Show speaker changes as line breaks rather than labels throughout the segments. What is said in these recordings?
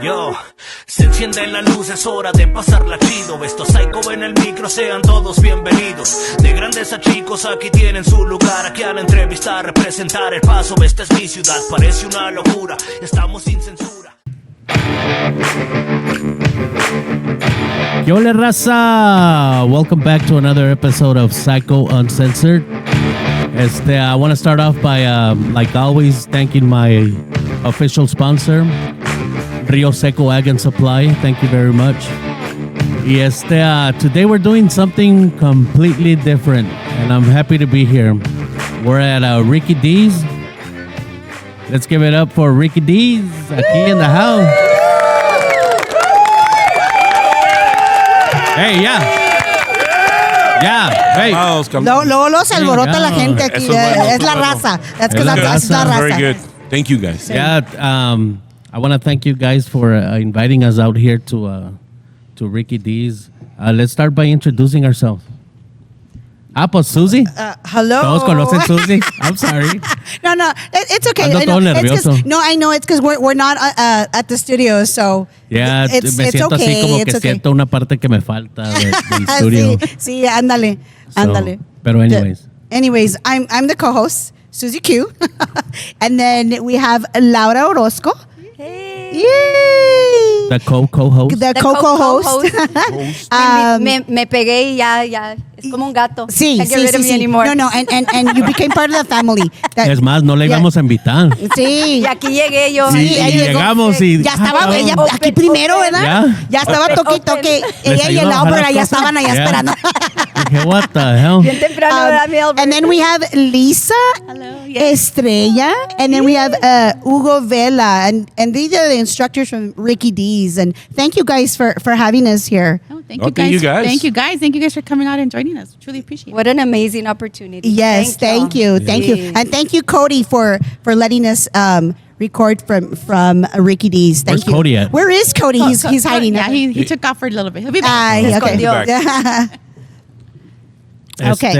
Yo, se encienden las luces, hora de pasarla chido. Estos psycho en el micro, sean todos bienvenidos. De grandes a chicos, aquí tienen su lugar. Aquí a la entrevista, representar el paso. Esta es mi ciudad, parece una locura. Estamos sin censura.
Yo le raza! Welcome back to another episode of Psycho Uncensored. I want to start off by, like always, thanking my official sponsor, Rio Seco Ag and Supply. Thank you very much. Y today we're doing something completely different, and I'm happy to be here. We're at Ricky D's. Let's give it up for Ricky D's aquí in the house. Hey, yeah. Hey.
Luego se alborota la gente aquí. Es la raza. That's because that's la raza.
Very good. Thank you, guys.
Yeah. I want to thank you guys for inviting us out here to Ricky D's. Let's start by introducing ourselves. Pues Susie.
Hello.
Todos conocen Susie. I'm sorry.
No, it's okay.
Ando todo nervioso.
I know it's because we're not at the studio, so
yeah,
it's
me siento
okay.
así como que siento una parte que me falta del estudio.
sí, ándale.
Pero
anyways, I'm the co-host, Susie Q, and then we have Laura Orozco.
Hey.
Yay!
The co-host.
The co-host.
me pegué y ya. Es como un gato.
Sí,
Can't get rid of me anymore.
No, and you became part of the family.
Es más, no le íbamos a invitar.
Sí.
Y aquí llegué yo.
Sí, y llegamos y...
Ya estaba ella aquí primero, ¿verdad? Ya estaba toque. Ella y el Albert ya estaban allá esperando.
Dije, what the hell?
Bien temprano, ¿verdad, mi Albert?
And then we have Lisa Estrella, and then we have Hugo Vela, and these are the instructors from Ricky D's. And thank you guys for having us here.
Oh, thank you guys. Thank you guys for coming out and joining us. Truly appreciate it.
What an amazing opportunity.
Yes, thank you. And thank you, Cody, for letting us record from Ricky D's. Thank
Where's
you.
Cody at?
Where is Cody? He's hiding.
Yeah, he took off for a little bit. He'll be back.
Okay. Okay.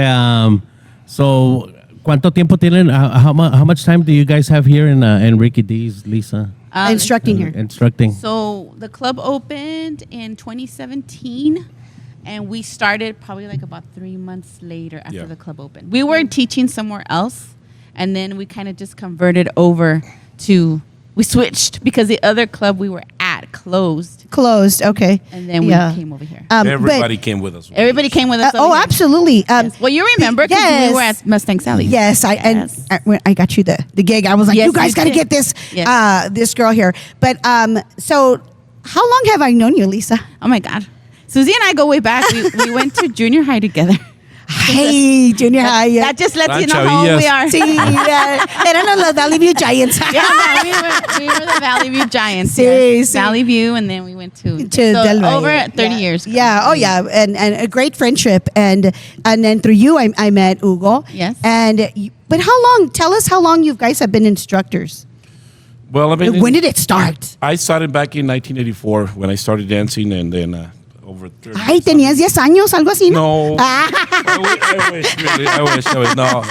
So, ¿cuánto tiempo tienen? How much time do you guys have here in Ricky D's, Lisa?
Instructing here.
Instructing.
So the club opened in 2017, and we started probably like about 3 months later after the club opened. We were teaching somewhere else, and then we kind of just converted over to, we switched because the other club we were at closed.
Okay.
And then we came over here.
Everybody came with us.
Everybody came with us.
Oh, absolutely.
Yes. Well, you remember because we were at Mustang Sally.
Yes, when I got you the gig. I was like, you guys got to get this this girl here. But so how long have I known you, Lisa?
Oh my God, Susie and I go way back. We went to junior high together.
Hey, junior high.
That just lets you know how old we are.
Sí, eran los Valley View Giants.
we were the Valley View Giants.
Sí,
yes.
sí.
Valley View, and then we went to
Del Valle.
over 30 years.
Yeah, and a great friendship, and then through you, I met Hugo.
Yes.
But how long? Tell us how long you guys have been instructors.
Well, I mean,
When did it start?
I started back in 1984 when I started dancing, and then over 30.
Ay, tenías 10 años, algo así, ¿no?
No. I wish, really. I wish. No.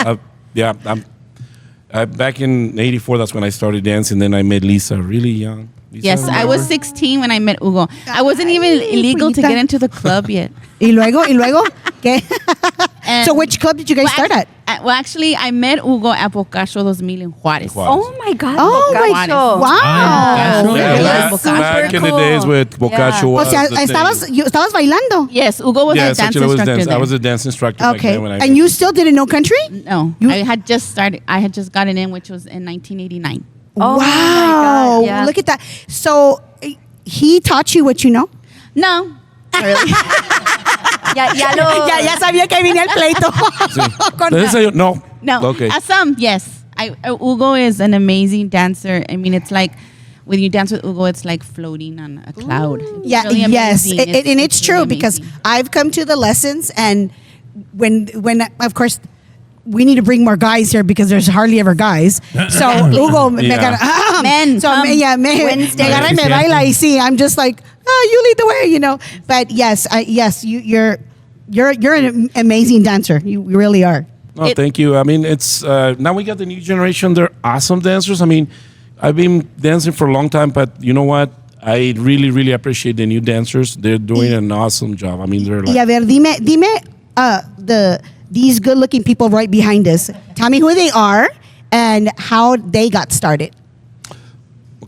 Back in 84, that's when I started dancing. Then I met Lisa really young. Lisa,
Yes, I was 16 when I met Hugo. I wasn't even illegal to get into the club yet.
¿Y luego? ¿Qué? So which club did you guys start at?
Well, actually, I met Hugo at Bocacho 2000 in Juárez.
Oh my God.
Oh my God. Wow.
Yeah,
Super
back in the
cool.
days with Bocacho.
O sea, estabas bailando.
Yes, Hugo was a dance instructor there.
I was a dance instructor back
Okay.
then when I
And you still didn't know country?
No, I had just started. I had just gotten in, which was in 1989.
Oh
wow.
my God, yeah.
Look at that. So he taught you what you know?
No, not really.
Ya sabía que venía el pleito.
No.
No.
Okay.
Some, yes. Hugo is an amazing dancer. I mean, it's like when you dance with Hugo, it's like floating on a cloud. It's
Yeah,
really
yes.
amazing.
And it's true
really
because
amazing.
I've come to the lessons, and when of course, we need to bring more guys here because there's hardly ever guys. So Hugo me agarra,
Men,
so
come.
me agarra y me baila y sí, I'm just like, you lead the way, you know. But yes, you're an amazing dancer. You really are.
Oh, thank you. I mean, it's now we got the new generation. They're awesome dancers. I mean, I've been dancing for a long time, but you know what? I really, really appreciate the new dancers. They're doing an awesome job. I mean, they're
Y a
like,
ver, dime, these good-looking people right behind us. Tell me who they are and how they got started.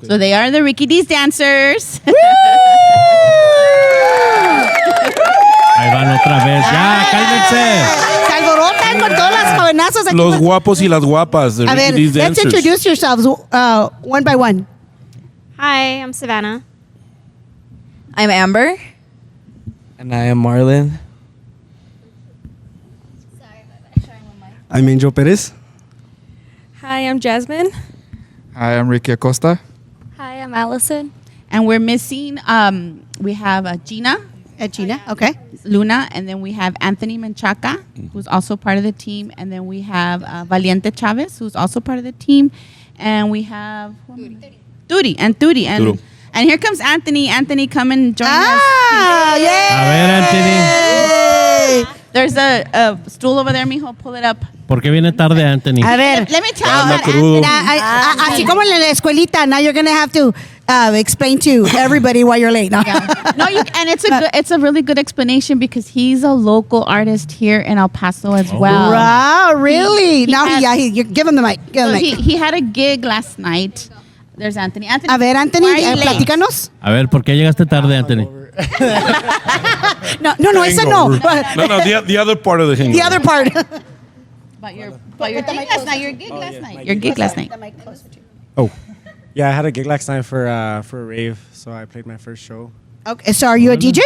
So they are the Ricky D's dancers.
Ahí van otra vez. Ya, cálmense.
Se alborotan con todas las jovenazos aquí.
los guapos y las guapas, the
A ver,
Ricky D's
let's
dancers.
introduce yourselves one by one.
Hi, I'm Savannah.
I'm Amber.
And I am Marlon.
I'm Angel Perez.
Hi, I'm Jasmine.
Hi, I'm Ricky Acosta.
Hi, I'm Allison.
And we're missing, we have Gina,
Gina, okay.
Luna, and then we have Anthony Menchaca, who's also part of the team. And then we have Valiente Chavez, who's also part of the team. And we have Turi.
Turo.
And here comes Anthony. Anthony, come and join us.
Ah, yay!
A ver, Anthony.
There's a stool over there, mijo. Pull it up.
¿Por qué viene tarde, Anthony?
A ver.
Let me tell
Anda
you.
crudo.
Así como en la escuelita, now you're going to have to explain to everybody why you're late. No?
No, and it's a really good explanation because he's a local artist here in El Paso as well.
Wow, really?
He
Now,
has-
you give him the mic. Give him
So
the mic.
he had a gig last night. There's Anthony. Anthony,
A ver, Anthony,
why are you late?
platícanos.
A ver, ¿por qué llegaste tarde, Anthony?
No, esa no.
No, the other part of the hangover.
The other part.
About your gig last night. Your gig last night. Your gig last night.
Oh, yeah, I had a gig last night for a rave, so I played my first show.
Okay, so are you a DJ?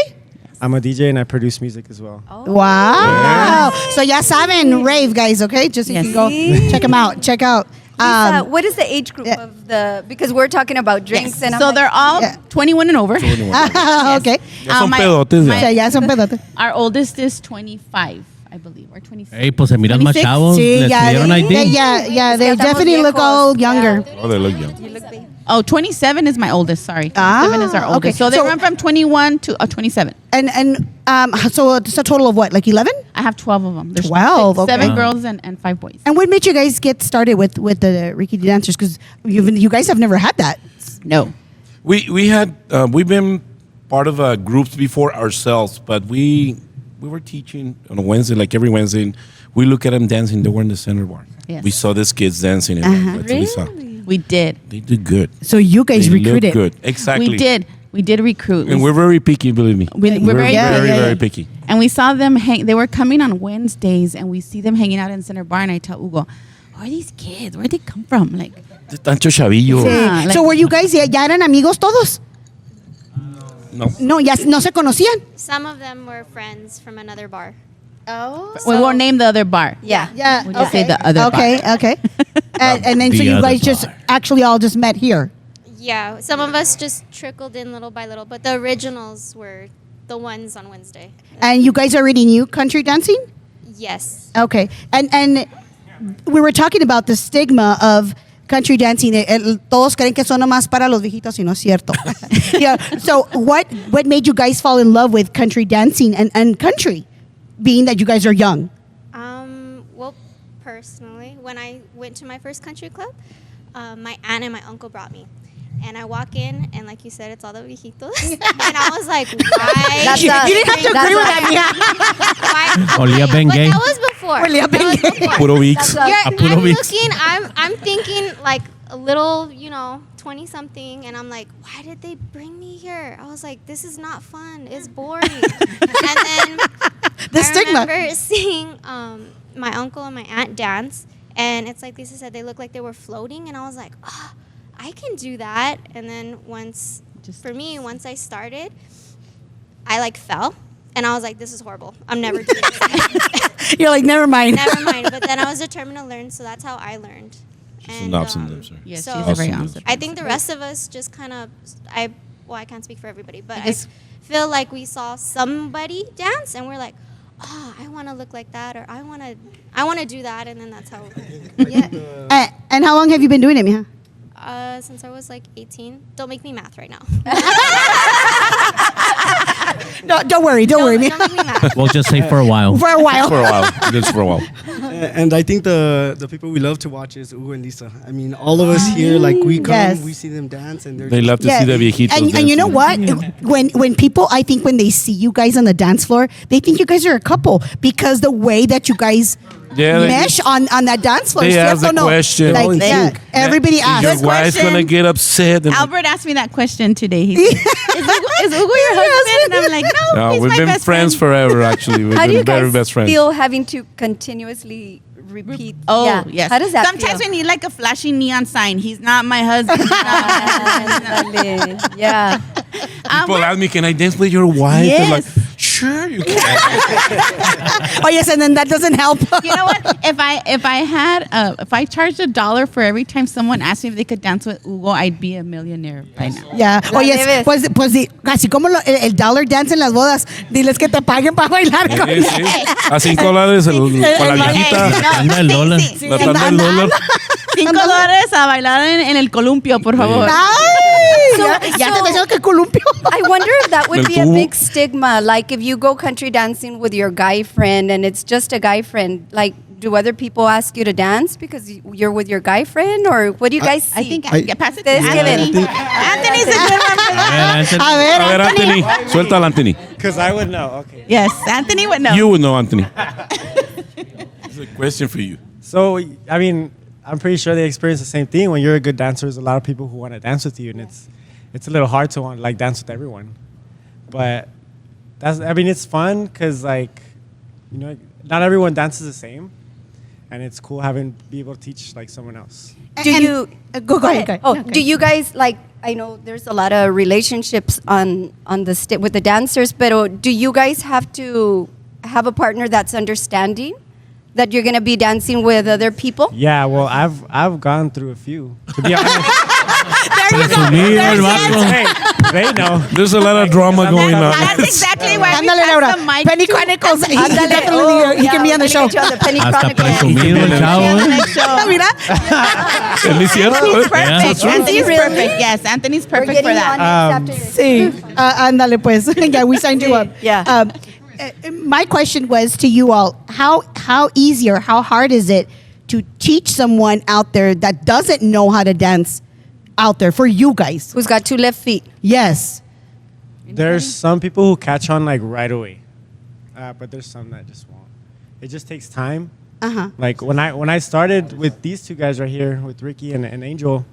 I'm a DJ and I produce music as well.
Wow. So ya saben, rave guys, okay? Just so you can go check them out. Check out.
What is the age group of the? Because we're talking about drinks, and I'm
So
like,
they're all
Yeah.
21 and over.
Okay.
Ya son
my-
pedotes,
my-
ya.
Ya son pedotes.
Our oldest is 25, I believe, or 26.
Ey, pues se miran más
26?
chavos.
Sí,
Les
ya,
pidieron ID.
yeah, they
Estamos
definitely look
viejos.
all younger.
Oh, they look young.
you look big.
Oh, 27 is my oldest. Sorry, 27 is our
Ah,
oldest.
okay.
So they
So-
run from 21 to 27.
And so it's a total of what, like 11?
I have 12 of them. There's
12, okay.
7
Wow.
girls and 5 boys.
And what made you guys get started with the Ricky D dancers? Because you guys have never had that.
No.
We've been part of groups before ourselves, but we were teaching on a Wednesday, like every Wednesday. And we look at them dancing. They were in the center bar.
Yes.
We saw these kids dancing. And that's what we saw.
We did.
They did good.
So you guys
They
recruited.
look good. Exactly.
We did recruit.
And we're very picky, believe me.
we're very
Yeah,
very,
yeah,
very
yeah.
picky.
And we saw them they were coming on Wednesdays, and we see them hanging out in Center Bar, and I tell Hugo, who are these kids? Where'd they come from? Like,
Tanto chavillo.
Yeah, like-
So were you guys ya eran amigos todos?
No.
No, ya no se conocían.
Some of them were friends from another bar.
Oh.
we won't name the other bar.
Yeah.
Yeah.
We'll just say the other
Okay, okay. And then so
The
you
other
guys just
bar.
actually all just met here.
Yeah, some of us just trickled in little by little, but the originals were the ones on Wednesday.
And you guys already knew country dancing?
Yes.
Okay. And we were talking about the stigma of country dancing. Todos creen que son nomás para los viejitos y no es cierto. Yeah. So what made you guys fall in love with country dancing and country, being that you guys are young?
Well, personally, when I went to my first country club, my aunt and my uncle brought me. And I walk in, and like you said, it's all the viejitos. And I was like, why?
That's
You
us.
didn't have to
That's
agree with
us.
that.
Why?
Olía Ben
But
Gay.
that was before.
Olía
That was
Ben Gay.
before.
Puro Vicks.
That's
You're,
puro
I'm
Vicks.
looking, I'm thinking like a little, 20-something, and I'm like, why did they bring me here? I was like, this is not fun. It's boring. And then
The
I
stigma.
remember seeing my uncle and my aunt dance, and it's like Lisa said, they looked like they were floating, and I was like, oh, I can do that. And then once I started, I like fell, and I was like, this is horrible. I'm never doing this again.
You're like, never mind.
Never mind. But then I was determined to learn, so that's how I learned.
She's an awesome dancer.
Yes,
So-
she's a very
Awesome.
awesome.
I think the rest of us just kind of, I can't speak for everybody, but
Because-
I feel like we saw somebody dance, and we're like, oh, I want to look like that, or I want to do that, and then that's how.
And how long have you been doing it, mija?
Since I was like 18. Don't make me math right now.
No, don't worry.
Don't make me mad.
We'll just say for a while.
For a while.
For a while. Just for a while.
And I think the people we love to watch is Hugo and Lisa. I mean, all of us here, like we come,
Yes.
we see them dance, and
They love to see the viejitos.
And you know
dancing.
what? When people, I think when they see you guys on the dance floor, they think you guys are a couple because the way that you guys
Yeah, they-
mesh on that dance floor.
They
¿cierto?
ask the
No.
question.
Like,
All in
yeah,
sync.
everybody
Is
asks.
your
Good
wife's
question.
gonna get upset. And
Albert asked me that question today. He said, is Hugo your husband? And I'm like, no,
no,
he's
we've
my
been
best
friends
friend.
forever. Actually, we've
How do you
been very
guys
best friends.
feel having to continuously repeat?
Oh,
yeah.
yes.
How does that
Sometimes
feel?
we need like a flashing neon sign. He's not my husband. He's not my husband.
Ándale. Yeah.
People ask me, "Can I dance with your wife?"
Yes.
I'm like, "Sure, you can."
Oh yes, and then that doesn't help.
You know what? If I charged $1 for every time someone asked me if they could dance with Hugo, I'd be a millionaire by now.
Yeah.
La
Oye,
debes.
pues así como el dollar dance en las bodas, diles que te paguen para bailar con
Sí, sí. A $5 con la viejita.
Anda el dólar.
La tanda del dólar.
$5 a bailar en el columpio, por favor.
Ay,
So-
ya te
so-
estoy diciendo que columpio.
I wonder if that would
Del
be a
tubo.
big stigma. Like if you go country dancing with your guy friend and it's just a guy friend, like do other people ask you to dance because you're with your guy friend, or what do you guys see?
I think pass it to
Ustedes qué ven?
Anthony. Anthony's a good one for that.
A ver,
A ver, Anthony. Suelta Anthony.
Because I would know. Okay.
Yes, Anthony would know.
You would know, Anthony. It's a question for you.
So, I mean, I'm pretty sure they experience the same thing. When you're a good dancer, there's a lot of people who want to dance with you, and it's a little hard to want to like dance with everyone. But it's fun because like, you know, not everyone dances the same, and it's cool be able to teach like someone else.
Do
And-
you
go ahead.
Oh, do you guys like? I know there's a lot of relationships on the with the dancers, but do you guys have to have a partner that's understanding that you're gonna be dancing with other people?
Yeah, well, I've gone through a few. To be honest,
Presumido el vato.
hey, they know.
There's a lot of drama going on.
That's exactly why we
Ándale, Laura.
passed the mic
Penny
to
Chronicles. He
Ándale.
definitely he can be on the show.
Penny
Hasta
Chronicles.
presumido el chavo.
Ah, mira.
¿Es cierto?
Anthony's perfect.
Yeah.
Anthony's
Really?
perfect. Yes, Anthony's
We're
perfect for
getting
that.
on next after your
Sí. Ándale, pues. Yeah, we signed you up.
Yeah.
My question was to you all: how easy or how hard is it to teach someone out there that doesn't know how to dance out there for you guys?
Who's got two left feet?
Yes.
There's some people who catch on like right away, but there's some that just won't. It just takes time. Like when I started with these two guys right here with Ricky and Angel,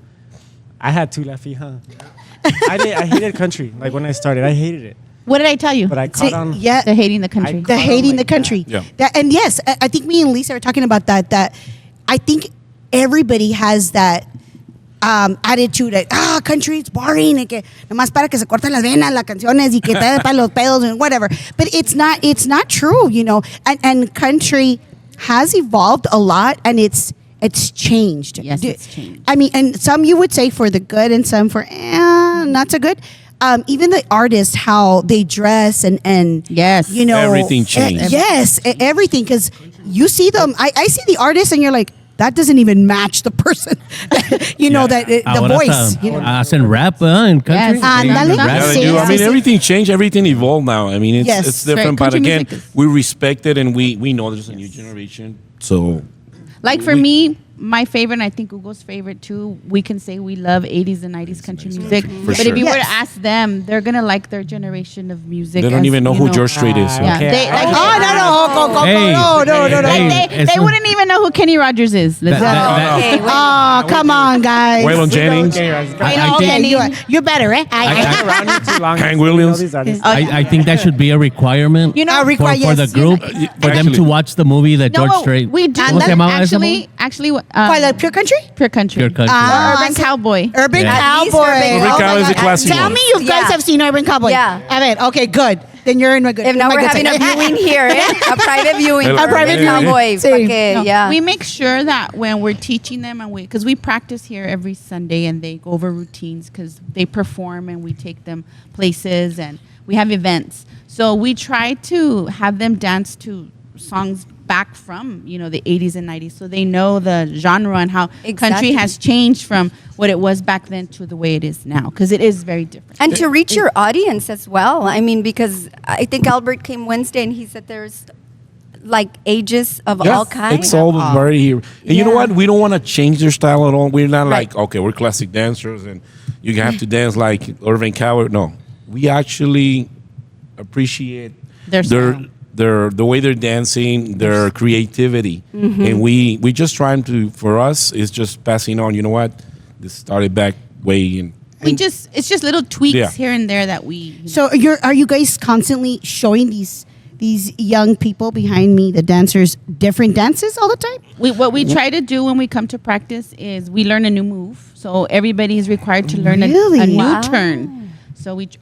I had two left feet, huh? I hated country. Like when I started, I hated it.
What did I tell you?
But I caught on.
Yeah.
They're hating the country.
The
I
hating the
like
country.
that. Yeah.
And yes, I think me and Lisa are talking about that. That I think everybody has that attitude that country is boring y que nomás para que se corten las venas las canciones y que te para los pedos and whatever. But it's not true, you know. And country has evolved a lot, and it's changed.
Yes, it's changed.
I mean, and some you would say for the good, and some for not so good. Even the artists, how they dress and
Yes.
you know,
Everything changed.
yes, everything, because you see them. I see the artist, and you're like, that doesn't even match the person. You know that the
Ahora
voice.
hasta
You know.
hacen rap in country.
Yes.
Ándale.
Rap.
Yeah, they
Sí,
do. I mean,
sí, sí.
everything changed. Everything evolved now. I mean, it's
Yes.
it's different.
Right,
But
country
again,
music is-
we respect it, and we know there's a new generation. So
Like for me, my favorite, and I think Hugo's favorite too, we can say we love 80s and 90s country music. But
sure.
if you were
Yes.
to ask them, they're going to like their generation of music.
they don't
as,
even know
you
who George Strait is.
Yeah,
Okay.
they, like,
Oh no,
Hey.
no.
like,
Hey,
they wouldn't even know who Kenny Rogers is. Let's
That-
be
that-
honest.
Okay, wait.
Oh, come on, guys.
Waylon Jennings.
I know,
think-
Kenny.
You're better, eh?
I-
Around you too long.
Hank
You know
Williams.
these artists.
I think that should be a requirement
You know,
for the group, for them
Actually.
to watch the movie that
no,
George Strait.
we do.
¿Cómo se llamaba esa movie?
Actually,
Why, like Pure Country?
Pure Country.
Pure Country.
Urban Cowboy.
Urban
Yeah.
At least
Cowboy.
Urban
Urban
Oh my
Cowboy is
God.
a classic
Tell
one.
me you guys
Yeah.
have seen Urban Cowboy.
Yeah.
A ver, okay, good. Then you're in my good.
If now
my
we're
good
having a
side.
viewing here, eh? A private viewing.
A
private viewing.
Cowboy.
Sí.
pa' que-
No,
yeah.
We make sure that when we're teaching them, and because we practice here every Sunday, and they go over routines because they perform, and we take them places, and we have events. So we try to have them dance to songs back from the 80s and 90s, so they know the genre and how country
Exactly.
has changed from what it was back then to the way it is now, because it is very different.
And to reach your audience as well. I mean, because I think Albert came Wednesday and he said there's like ages of all kinds.
It's all very here. And you know
Yeah.
what? We don't want to change their style at all. We're not
Right.
like, okay, we're classic dancers and you have to dance like Irving Coward. No. We actually appreciate
Their style.
the way they're dancing, their creativity. And we just trying to, for us, it's just passing on, you know what? This started back way in.
It's just little tweaks
Yeah.
here and there that we.
So are you guys constantly showing these young people behind me, the dancers, different dances all the time?
What we try to do when we come to practice is we learn a new move. So everybody is required to learn
Really?
a new
Wow.
turn.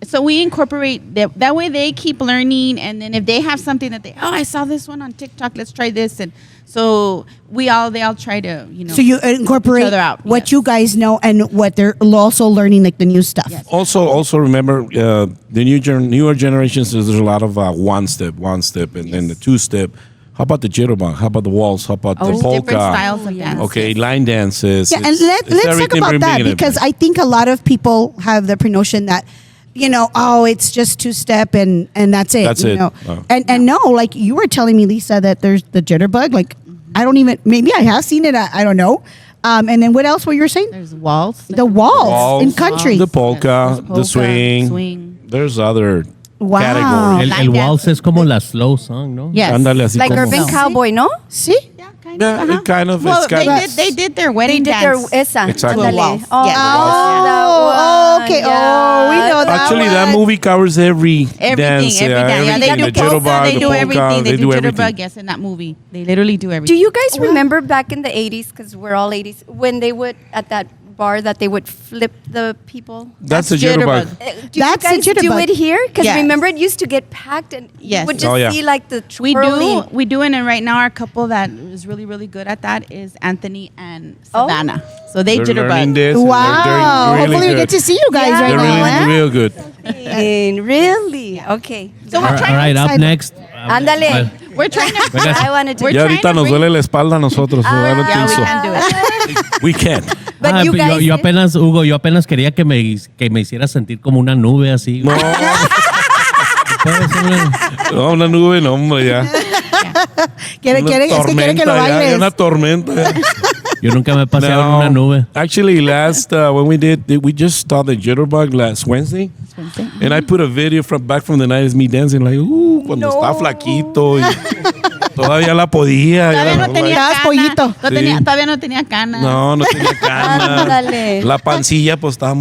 So we incorporate that way they keep learning, and then if they have something that I saw this one on TikTok, let's try this, and so they all try to
So you incorporate
each other out,
what
yes.
you guys know and what they're also learning, like the new stuff.
Yes.
Also remember the newer generations. There's a lot of one step, and then the 2-step. How about the jitterbug? How about the waltz? How about the
different
polka?
styles of dance.
Okay, line dances.
Yeah, and
It's
let's talk
everything
about
we're
that
bringing
because
in.
I think a lot of people have the notion that, it's just 2-step and that's it.
That's it.
Know?
Oh.
And no, like you were telling me, Lisa, that there's the jitterbug. Like I don't even, maybe I have seen it. I don't know. And then what else were you saying?
There's waltz.
The waltz in country.
the polka,
Yes,
the swing.
swing.
There's other
Wow.
categories.
El waltz es como la slow song, ¿no?
Yes.
Ándale, así
Like
como-
Urban Cowboy, no?
See?
Yeah,
Yeah, it kind of.
Well,
it's kind of.
they did their
They
wedding
did their
dance.
esa.
Exactly.
Ándale.
Waltz.
Oh,
Yes.
that
Oh,
one,
okay.
yeah.
Oh, we know that
Actually, that
one.
movie covers every
Everything,
dance.
every dance. Yeah, they
everything.
do
The
polka,
jitterbug,
they
the
do
polka,
everything. They do
everything.
jitterbug. Yes, in that movie, they literally do
Do
everything.
you guys remember back in the 80s, because we're all 80s, when they would, at that bar, that they would flip the people?
That's the jitterbug.
Do
That's the
you guys do
jitterbug.
it here? Because
Yes.
remember, it used to get packed and
Yes.
you would just
Oh, yeah.
see like the
We
twirling.
do, and right now our couple that is really, really good at that is Anthony and
Oh.
Savannah. So they
They're learning
jitterbug.
this. and
Wow.
They're really
Hopefully we
good.
get to see you guys
Yeah.
right
They're
now.
really,
eh?
real good.
Really? Okay.
So
All
we're
right,
trying.
all right, up
excited.
next.
Ándale.
We're trying to.
I wanted to.
We're
Ya
trying
ahorita
to
nos
bring-
duele la espalda a nosotros. so I don't
Yeah,
think
we
so.
can do it.
We can't.
But you guys
yo
did-
apenas, Hugo, yo apenas quería que me hiciera sentir como una nube así.
No,
Puede ser una-
no, una nube, no, hombre, ya.
Es que quiere que lo
Tormenta, ya,
bailes.
una tormenta. ya.
Yo nunca me he paseado en una nube.
Actually, last when we just started the jitterbug last Wednesday, and I put a video back from the 90s me dancing like, cuando
No.
estaba flaquito y todavía la podía.
Todavía
ya,
no tenía
Estabas
cana.
pollito.
No
Sí.
tenía, todavía no tenía cana.
No tenía cana.
Ándale.
La pancilla pues estaba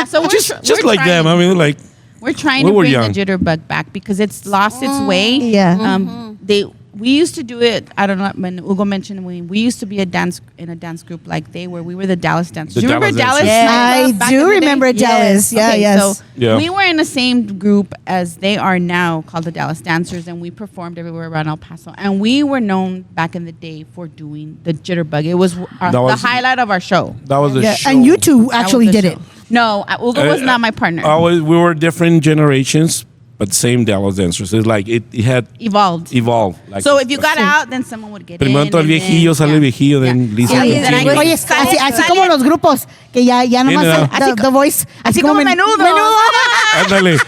So we're
just
we're
like
trying.
them. I mean, like
We're trying
We
to
were
bring
young.
the jitterbug back because it's lost its way.
Yeah.
We used to do it. I don't know when Hugo mentioned we used to be in a dance group like they were. We were the Dallas dancers.
The
Do you remember
Dallas
Dallas?
Dancers.
I
Back
do
in the day?
remember Dallas. Yeah,
Okay,
yes.
So
Yeah.
we were in the same group as they are now, called the Dallas Dancers, and we performed everywhere around El Paso. And we were known back in the day for doing the jitterbug. It was,
That was-
the highlight of our show.
that was a
Yeah,
show.
and you two
That
actually
was the
did
show.
it.
No, Hugo was not my partner.
We were different generations, but same Dallas dancers. It's like it had
Evolved.
evolved. Like
So if you got out, then someone would get
primero
in.
entró el
and then-
viejillo, sale el
yeah.
viejillo, then Lisa
Yeah,
yeah,
continued.
yeah.
Oye, así como los grupos, que ya nomás
Yeah.
the voice.
Así como menudo.
Ándale.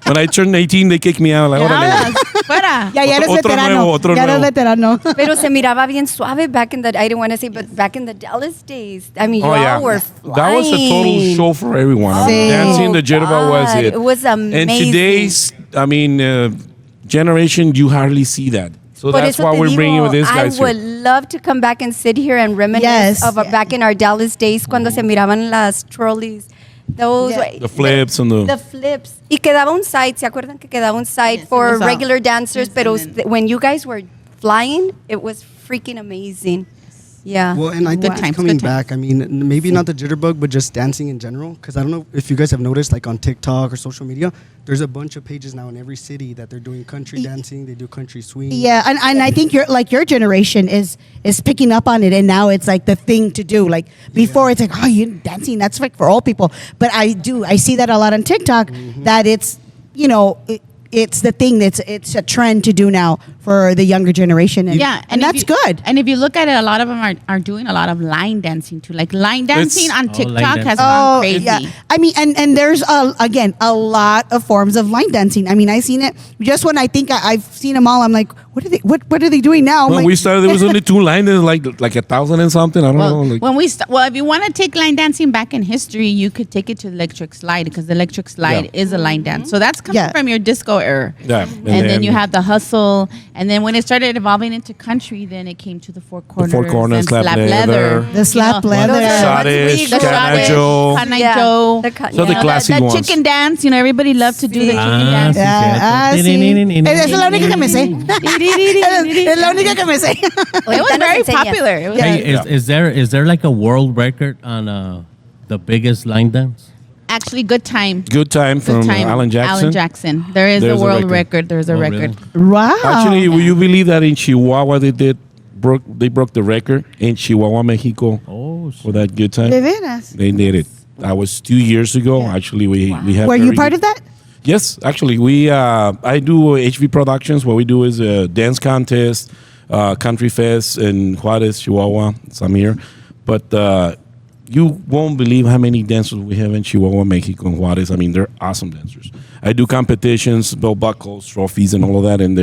When I turned 18, they kicked me out. Like, órale.
Vámonos, fuera.
Ya eres
Otro
veterano.
nuevo, otro
ya eres
nuevo.
veterano.
Pero se miraba bien suave back in the, I didn't want to say, but back in the Dallas days. I mean,
Oh,
y'all
yeah.
were
That was a total
flying.
show for everyone.
Sí.
Dancing the jitterbug was
God,
it.
it was
And
amazing.
today's, generation, you hardly see that. So
Por
that's
eso
why
te
we're
digo,
bringing with these guys
I would
here.
love to come back and sit here and reminisce
Yes.
of back in our Dallas days cuando se miraban las trolleys. Those
Yeah.
The flips and
the flips. Y quedaba un side, ¿se acuerdan que quedaba un side
Yes, it
for
was all-
regular dancers?
Yes,
Pero
and then-
when you guys were flying, it was freaking amazing. Yeah.
Well, and I think
Good
it's
times,
coming
good times.
back. I mean, maybe not the jitterbug, but just dancing in general. Because I don't know if you guys have noticed, like on TikTok or social media, there's a bunch of pages now in every city that they're doing country dancing. They do country swing.
Yeah, and I think your generation is picking up on it, and now it's like the thing to do. Like before, it's like, oh, you dancing, that's like for old people. But I see that a lot on TikTok. That it's it's the thing it's a trend to do now for the younger generation. And,
Yeah,
and
if
that's
you-
good.
And if you look at it, a lot of them are doing a lot of line dancing too. Like line dancing on
line
TikTok has
dancing.
gone crazy.
Yeah. I mean, and there's again a lot of forms of line dancing. I mean, I seen it just when I think I've seen them all. I'm like, what are they doing now? I'm
When
like,
we started, there was only 2 lines, like 1,000 and something. I don't know.
Well,
Like,
when we if you want to take line dancing back in history, you could take it to electric slide because the electric slide
Yeah.
is a line dance. So that's coming
Yeah.
from your disco era.
Yeah.
And then you have the hustle, and then when it started evolving into country, then it came to the four corners.
Four Corners,
and
slap leather.
The slap leather.
Shottish,
The
Cana
shottish,
Joe.
Cana
Yeah.
Joe.
So the classy
the
ones.
chicken dance, everybody loved to do the chicken dance.
Sí. Esa es la única que me sé. Es la única que me sé.
It was
Ahorita nos
very
enseñas.
popular. It was
Hey, is there like a world record on the biggest line dance?
actually good time.
Good time
Good
from
time.
Alan Jackson.
Alan Jackson. There is
There's
a
a
world
record.
record. There's a
Oh,
record.
really?
Wow.
Actually, will you believe that in Chihuahua they broke the record in Chihuahua, Mexico
Oh,
for that good time?
De veras.
They did it. That was 2 years ago. Actually, we had.
Were you
very
part
good-
of that?
Yes, actually, I do HV Productions. What we do is a dance contest, country fest in Juarez, Chihuahua. I'm here, but you won't believe how many dancers we have in Chihuahua, Mexico, and Juarez. I mean, they're awesome dancers. I do competitions, belt buckles, trophies, and all of that, and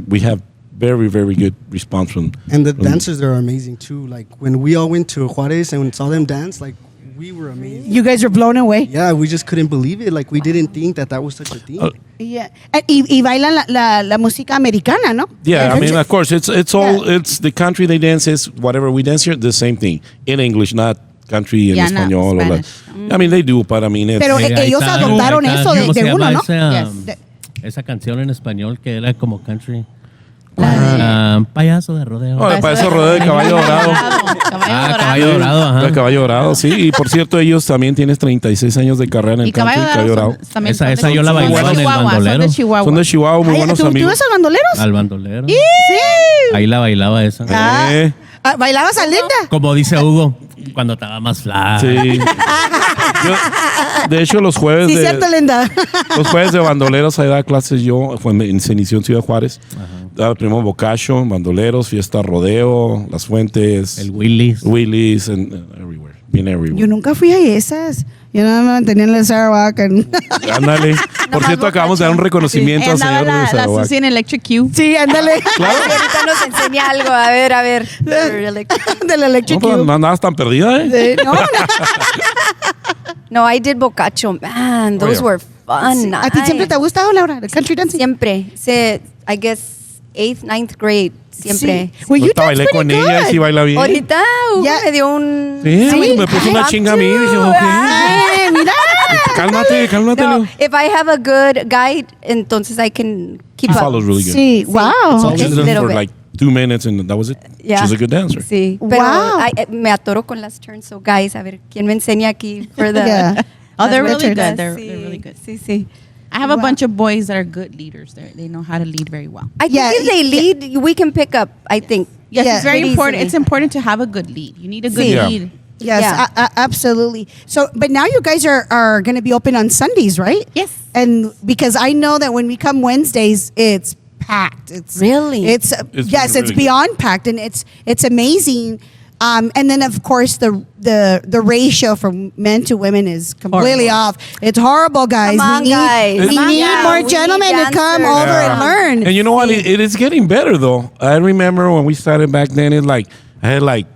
we have very, very good response from.
And the
from-
dancers are amazing too. Like when we all went to Juarez and saw them dance, like we were amazing.
You guys were blown away.
Yeah, we just couldn't believe it. Like we didn't think that was such a thing.
Yeah. Y bailan la música americana, ¿no?
Yeah, I mean, of course, it's all
Yeah.
it's the country they dance is whatever we dance here, the same thing in English, not country in
Yeah, not
español. Or like,
Spanish.
I mean, they do, but I mean, it's,
Pero
Ahí
ellos
está,
adoptaron
ahí está.
eso
¿Cómo se
de
llama
uno, ¿no?
esa,
Yes.
esa canción en español que era como country?
La
Payaso de rodeo.
Oh, para eso rodeo de caballo dorado.
Caballo dorado, ajá.
El caballo dorado, sí. Y por cierto, ellos también tienen 36 años de carrera en el
Y
country,
caballo
caballo dorado.
dorado. también
Esa-
son
esa
de
yo la
Chihuahua.
bailaba en el
Chihuahua,
bandolero.
Son de Chihuahua.
Son de Chihuahua, muy
Ay,
buenos
¿tú
amigos.
ibas al bandoleros?
Al bandolero.
Sí.
Ahí la bailaba esa.
¿Bailabas a Linda?
Como dice Hugo, cuando estaba más flaca.
Sí. De hecho, los jueves
Sí,
de
cierto, Linda.
los jueves de bandoleros ahí daba clases yo, se inició en Ciudad Juárez. Daba primero bocacho, bandoleros, fiesta rodeo, Las Fuentes,
El Willis.
and everywhere. Been everywhere.
Yo nunca fui a esas. Yo nada más me mantenía en el Sarawak.
Ándale. Por cierto, acabamos de dar un reconocimiento al
Andaba
señor de
la
Sarawak.
Susi en Electric Q.
Sí, ándale.
Claro.
Ay, ahorita nos enseña algo. A ver.
Del Electric
No, pues,
Cube.
no andabas tan perdida, ¿eh?
Sí, no, no.
No, I did bocacho. Man, those
yeah.
were fun.
¿A ti siempre te ha gustado, Laura, el country dancing?
Siempre. I guess 8th, 9th grade. Siempre.
Sí. Well, you
Ahorita
dance
bailé con
pretty
ella y
good.
sí baila bien.
Ahorita Hugo
Ya.
me dio un...
Sí, me puso una chinga a mí. Dije, ok.
Ay, mira.
Cálmate,
No,
Leo.
if I have a good guide, entonces I can keep
He
up.
follows really good.
Sí, wow.
She
Just
danced
little
for
bit.
like 2 minutes and that was it.
Yeah.
She's a good dancer.
Sí, pero
Wow.
me atoro con las turns. So guys, a ver, ¿quién me enseña aquí for the...
Yeah.
Oh, they're
las
really
turns?
good. They're
Sí,
really good.
Sí.
I have a
Wow.
bunch of boys that are good leaders. They know how to lead very well.
I think
Yeah,
if they lead, we can pick up, I think.
Yes,
Yeah.
it's very
Pretty
important.
easily.
It's important to have a good lead. You need a good
Sí.
Yeah.
lead.
Yes,
Yeah.
absolutely. So, but now you guys are going to be open on Sundays, right?
Yes.
And because I know that when we come Wednesdays, it's packed. It's
Really?
It's,
It's
yes,
really
it's
good.
beyond packed, and it's amazing. And then of course the ratio from men to women is completely off. It's horrible, guys.
Come on, guys.
We
Come on,
need
guys.
more
We need
gentlemen to come
dancers.
over and learn.
And you know what? It is getting better though. I remember when we started back then, it's like I had like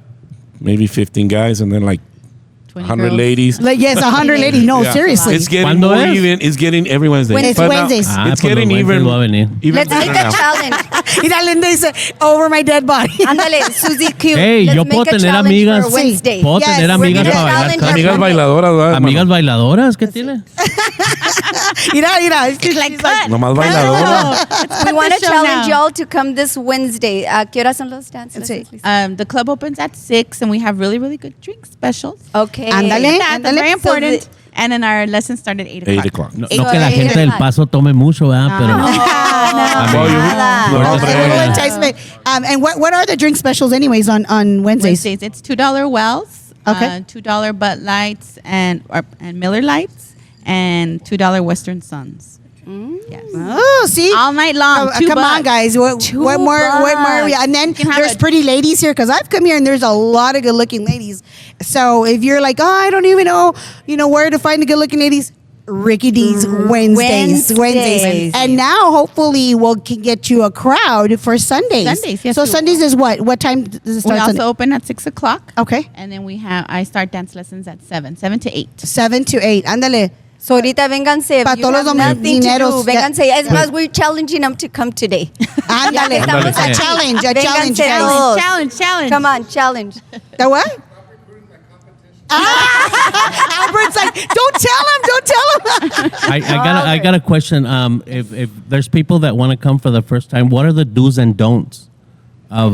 maybe 15 guys and then like
20
100
girls.
ladies.
Like, yes, 100 ladies. No,
Yeah.
seriously.
It's getting
¿Cuándo
more
es?
even. It's getting every Wednesday.
It's
But now,
Wednesdays.
it's
pues
getting
los
even.
Wednesdays voy a venir.
Even
Let's make
better
a
now.
challenge.
Mira, Linda dice, over my dead body.
Ándale, Susie Q.
Hey,
Let's
yo
make
puedo
a
tener
challenge
amigas.
for Wednesday.
Puedo
Yes,
tener
we're
amigas
gonna
para bailar
challenge
también.
Amigas
Monday.
bailadoras, ¿verdad, hermano?
Amigas bailadoras, ¿qué tiene?
Mira. She's like,
Nomás bailadoras.
We want to
show
challenge
now.
y'all to come this Wednesday. ¿Qué horas son los dances?
Sí.
The club opens at 6, and we have really, really good drink specials.
Okay.
Ándale.
That's very
So
important.
the-
And then our lessons start at 8 o'clock.
8 o'clock.
No,
Eight
no que la
o'clock.
gente del Paso tome mucho, ¿verdad? Pero
No, nada.
No,
a
hombre.
little enticement. And what are the drink specials anyways on Wednesdays?
Wednesdays, it's $2 Wells,
Okay.
$2 Bud Lights and Miller Lights, and $2 Western Suns. Yes.
Oh, see?
All night long.
Come on, guys. What more? Yeah. And then
can have
there's
a-
pretty ladies here because I've come here and there's a lot of good-looking ladies. So if you're like, oh, I don't even know, where to find the good-looking ladies, Ricky D's Wednesdays. And now hopefully can get you a crowd for Sundays.
Sundays, yes,
So
we
Sundays is what? What time does it
We
start?
also
Sunday?
open at 6:00.
Okay.
And then I start dance lessons at 7 to 8.
7 to 8. Ándale.
So ahorita vénganse.
Pa'
You
todos
have
los
nothing to
dineros,
do. Vénganse.
ya.
Es más, we're challenging them to come today.
Ándale.
Estamos
A
aquí.
challenge. A
Vénganse
challenge, guys.
todos.
Challenge.
Come on, challenge.
The what? Albert's like, don't tell him.
I got a question. If there's people that want to come for the first time, what are the do's and don'ts of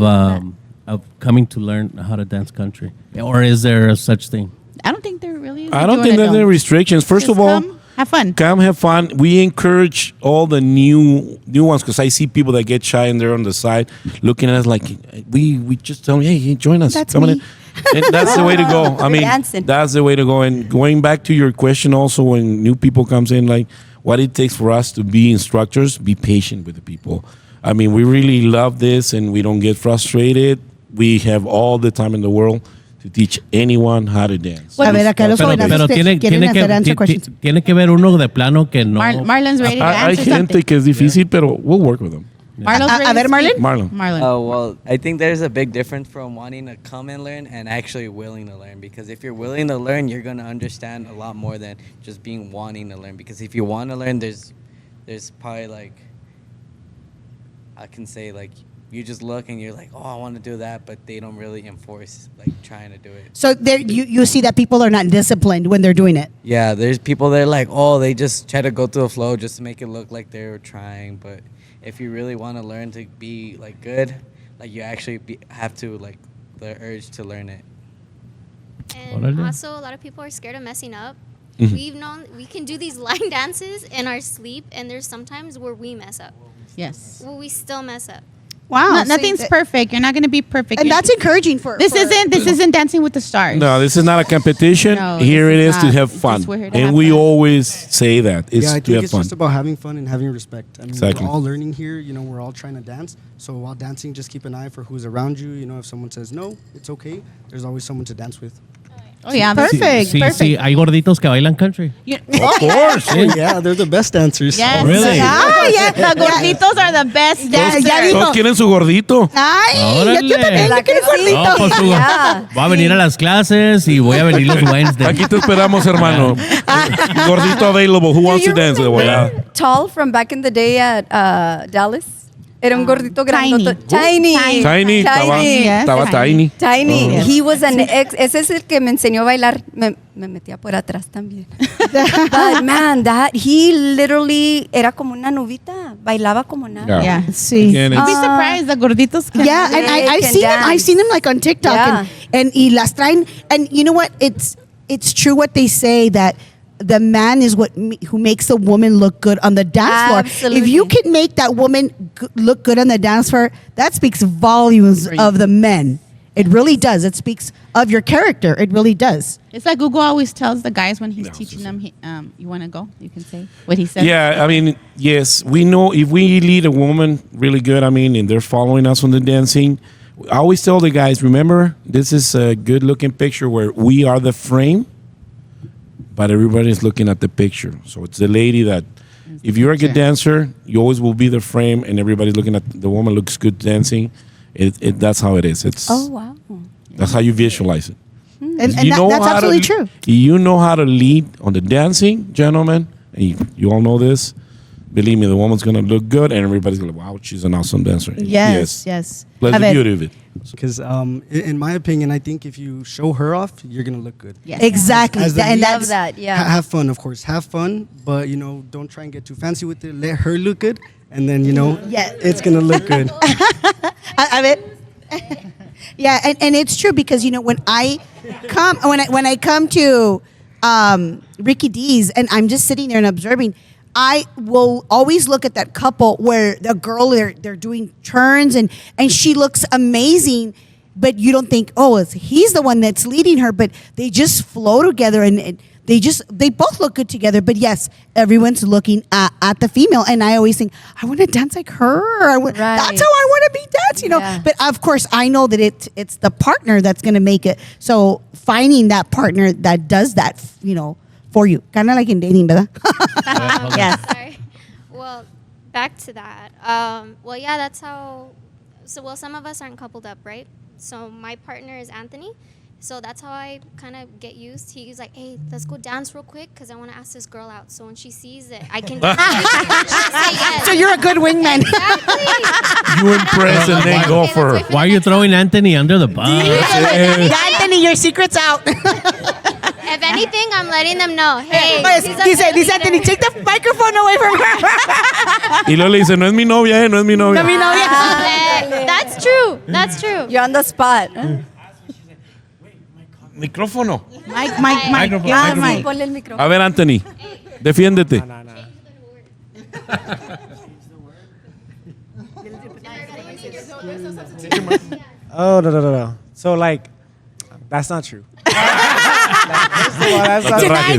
coming to learn how to dance country, or is there a such thing?
I don't think there really is.
I don't think there's any restrictions. First of all,
have fun.
come have fun. We encourage all the new ones because I see people that get shy and they're on the side looking at us like we just tell them, hey, join us.
That's
Come on
me.
in. And that's the way to go. I mean,
Dancing.
that's the way to go. And going back to your question also, when new people comes in, like what it takes for us to be instructors, be patient with the people. I mean, we really love this and we don't get frustrated. We have all the time in the world to teach anyone how to dance.
A ver, acá los jóvenes
Pero
quieren hacer answer questions.
tiene que ver uno de plano que no.
Marlon's ready to
Hay
answer
gente
something.
que es difícil, pero we'll work with them.
Marlon's ready
A ver,
to
Marlon.
speak.
Marlon.
Well, I think there's a big difference from wanting to come and learn and actually willing to learn. Because if you're willing to learn, you're going to understand a lot more than just being wanting to learn. Because if you want to learn, there's probably like, I can say like, you just look and you're like, oh, I want to do that, but they don't really enforce like trying to do it.
So there, you see that people are not disciplined when they're doing it.
Yeah, there's people that are like, oh, they just try to go through the flow just to make it look like they're trying. But if you really want to learn to be like good, like you actually have to like the urge to learn it.
And
Órale.
also, a lot of people are scared of messing up.
Mm-hmm.
We've known we can do these line dances in our sleep, and there's sometimes where we mess up.
Yes.
Well, we still mess up.
Wow.
No,
so
nothing's
that-
perfect. You're not going to be perfect.
And
You're-
that's encouraging for.
This isn't Dancing with the Stars.
No, this is not a competition.
No,
Here
this
it
is
is to
not.
have
It's
fun.
just we're here to
And
have
we
fun.
always say that. It's
Yeah, I
to
think
have
it's
fun.
just about having fun and having respect. I mean,
Exactly.
we're all learning here. We're all trying to dance. So while dancing, just keep an eye for who's around you. If someone says no, it's okay. There's always someone to dance with.
Oh, yeah.
Perfect.
Sí,
perfect.
sí, hay gorditos que bailan country.
Of course.
Oh, yeah, they're the best dancers.
Yes.
Really?
Ah, yeah.
The gorditos are the best.
Ya
dancers.
dijo.
Todos quieren su gordito.
Ay,
Órale.
yo también
¿Verdad
yo quiero
que sí?
gordito.
No, pues
Yeah.
voy a venir a las clases y voy a venir los Wednesdays.
Aquí te esperamos, hermano. Gordito available. Who wants to dance? De volada.
Tall from back in the day at Dallas. Era un gordito grandote.
Tiny.
Tiny. Estaba tiny.
Tiny. He was an ex. Ese es el que me enseñó a bailar. Me metía por atrás también. But man, he literally era como una nubita. Bailaba como nada.
Yeah.
Sí.
Again,
You'd be
it's-
surprised. The gorditos can.
Yeah, and
They
I've
can
seen them.
dance.
I've seen them like on TikTok,
Yeah.
and y las traen. And you know what? It's true what they say that the man is who makes the woman look good on the dance floor.
Absolutely.
If you can make that woman look good on the dance floor, that speaks volumes of the men. It really does. It speaks of your character. It really does.
It's like Google always tells the guys when he's
No,
teaching
sí,
them, you want to go? You can say what he said.
Yeah, I mean, yes, we know if we lead a woman really good, I mean, and they're following us on the dancing, I always tell the guys, remember, this is a good looking picture where we are the frame, but everybody's looking at the picture. So it's the lady that, if you're a good dancer, you always will be the frame, and everybody's looking at the woman looks good dancing. That's how it is. It's
Oh, wow.
that's how you visualize it.
And
If
that's
how to
absolutely
le-
true.
You know how to lead on the dancing, gentlemen, and you all know this. Believe me, the woman's gonna look good, and everybody's gonna, wow, she's an awesome dancer.
Yes.
That's
A
the
ver.
beauty of it.
Because in my opinion, I think if you show her off, you're going to look good.
Yes.
Exactly.
As the
And
lead-
that's
Love that. Yeah.
Have fun, of course. Have fun, but, don't try and get too fancy with it. Let her look good, and then,
Yeah.
it's going to look good.
I mean, yeah, and it's true because when I come to Ricky D's and I'm just sitting there and observing, I will always look at that couple where the girl they're doing turns and she looks amazing, but you don't think, oh, he's the one that's leading her, but they just flow together and they both look good together. But yes, everyone's looking at the female, and I always think I want to dance like her. That's how I want to be dancing,
Yeah.
But of course, I know that it's the partner that's going to make it. So finding that partner that does that, for you, kind of like in dating, ¿verdad?
Yes. Sorry. Well, back to that. Well, yeah, that's how. So, well, some of us aren't coupled up, right? So my partner is Anthony. So that's how I kind of get used. He's like, hey, let's go dance real quick because I want to ask this girl out. So when she sees it, I can say yes.
So you're a good wingman.
Exactly.
You impress and then go
Okay,
for
that's
her.
my
Why are you throwing Anthony under the bus?
Anthony, your secret's out.
If anything, I'm letting them know. Hey,
Dice Anthony, take the microphone away from her.
Y luego le dice, no es mi novia, no es mi novia.
No, mi novia.
That's true. That's true.
You're on the spot.
Micrófono.
Mike.
Ah, sí, ponle el micrófono.
A ver, Anthony, defiéndete.
Oh, no. So, like, that's not true. That's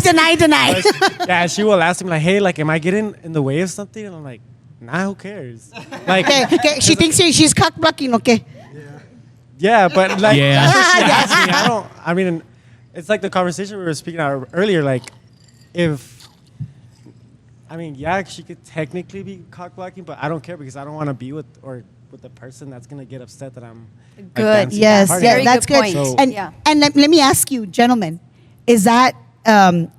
not
Deny.
Yeah, she will ask me, like, hey, like, am I getting in the way of something? And I'm like, nah, who cares? Like,
Okay, she thinks she's cock blocking, okay?
yeah, but, like,
Yeah.
that's what she asked me. I mean, it's like the conversation we were speaking about earlier, like, yeah, she could technically be cock blocking, but I don't care because I don't want to be with the person that's going to get upset that I'm like,
Good.
dancing
Yes,
at the party.
yeah,
Very
that's
good
good.
point.
So-
And
Yeah.
and let me ask you, gentlemen, is that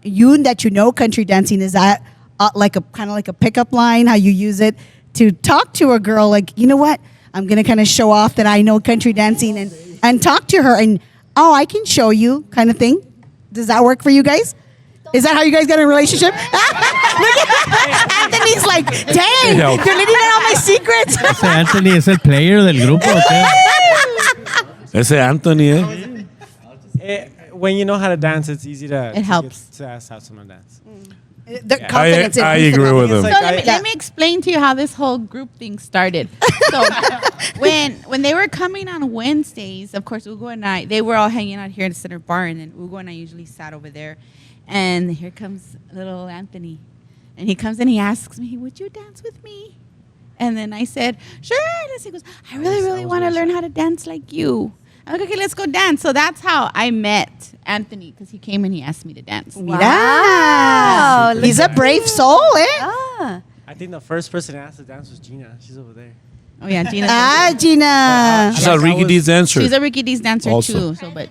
you that you know country dancing? Is that like a kind of like a pickup line? How you use it to talk to a girl? Like, you know what? I'm gonna kind of show off that I know country dancing and talk to her and I can show you kind of thing. Does that work for you guys? Is that how you guys got in a relationship? Look at Anthony's like, dang,
Yeah.
you're letting out all my secrets.
Ese Anthony es el player del grupo, ¿o qué?
Ese Anthony,
When you know how to dance, it's easy to
helps.
to ask how someone dance.
The confidence
I
in
agree with him.
So
Like,
let me explain to you how this whole group thing started. So when they were coming on Wednesdays, of course, Ugo and I, they were all hanging out here in the center bar, and then Ugo and I usually sat over there. And here comes little Anthony. And he comes and he asks me, would you dance with me? And then I said, sure. And he goes, I really want to learn how to dance like you. I'm like, okay, let's go dance. So that's how I met Anthony, because he came and he asked me to dance.
Wow. He's a brave soul, eh?
Ah.
I think the first person to ask to dance was Gina. She's over there.
Oh, yeah, Gina.
Gina.
She's a Ricky D's dancer.
She's a Ricky D's dancer,
Also.
too. So, but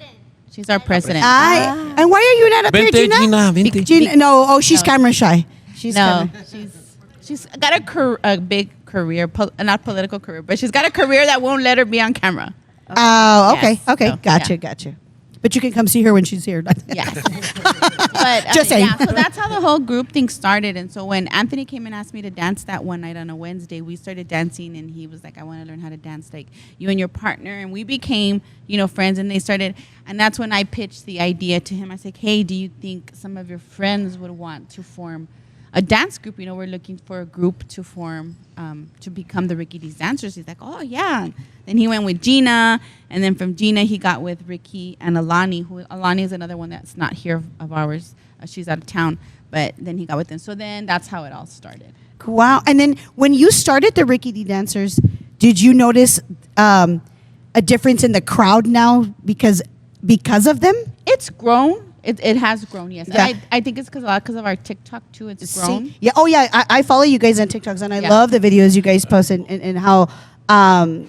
she's our president.
And why are you not up here,
Vente,
Gina?
vente.
Gina, no, she's camera shy. She's
No,
camera.
she's got a big career, not political career, but she's got a career that won't let her be on camera.
Oh, okay,
Yes.
okay,
So,
gotcha. But you can come see her when she's here.
Yes. But
Just saying.
Yeah, so that's how the whole group thing started. And so when Anthony came and asked me to dance that one night on a Wednesday, we started dancing, and he was like, I want to learn how to dance like you and your partner. And we became, friends, and and that's when I pitched the idea to him. I said, hey, do you think some of your friends would want to form a dance group? We're looking for a group to form, to become the Ricky D's dancers. He's like, oh, yeah. Then he went with Gina, and then from Gina, he got with Ricky and Alani is another one that's not here of ours. She's out of town, but then he got with them. So then that's how it all started.
Wow. And then when you started the Ricky D Dancers, did you notice a difference in the crowd now because of them?
It's grown. It has grown, yes.
Yeah.
And I think it's because of our TikTok, too. It's grown.
See, yeah. Oh, yeah. I follow you guys on TikToks, and I
Yeah.
love the videos you guys post and how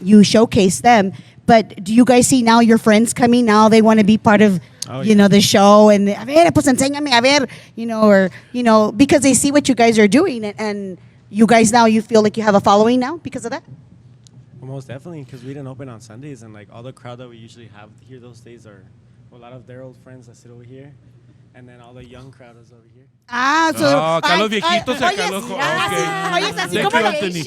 you showcase them. But do you guys see now your friends coming now? They want to be part of, the show, and a ver, pues enséñame, a ver, or because they see what you guys are doing, and you guys now you feel like you have a following now because of that.
Well, most definitely, because we didn't open on Sundays, and like all the crowd that we usually have here those days are a lot of their old friends that sit over here, and then all the young crowd is over here.
Ah, so
acá los viejitos, acá los
Oye, es así
Thank
como
you,
like,
Anthony.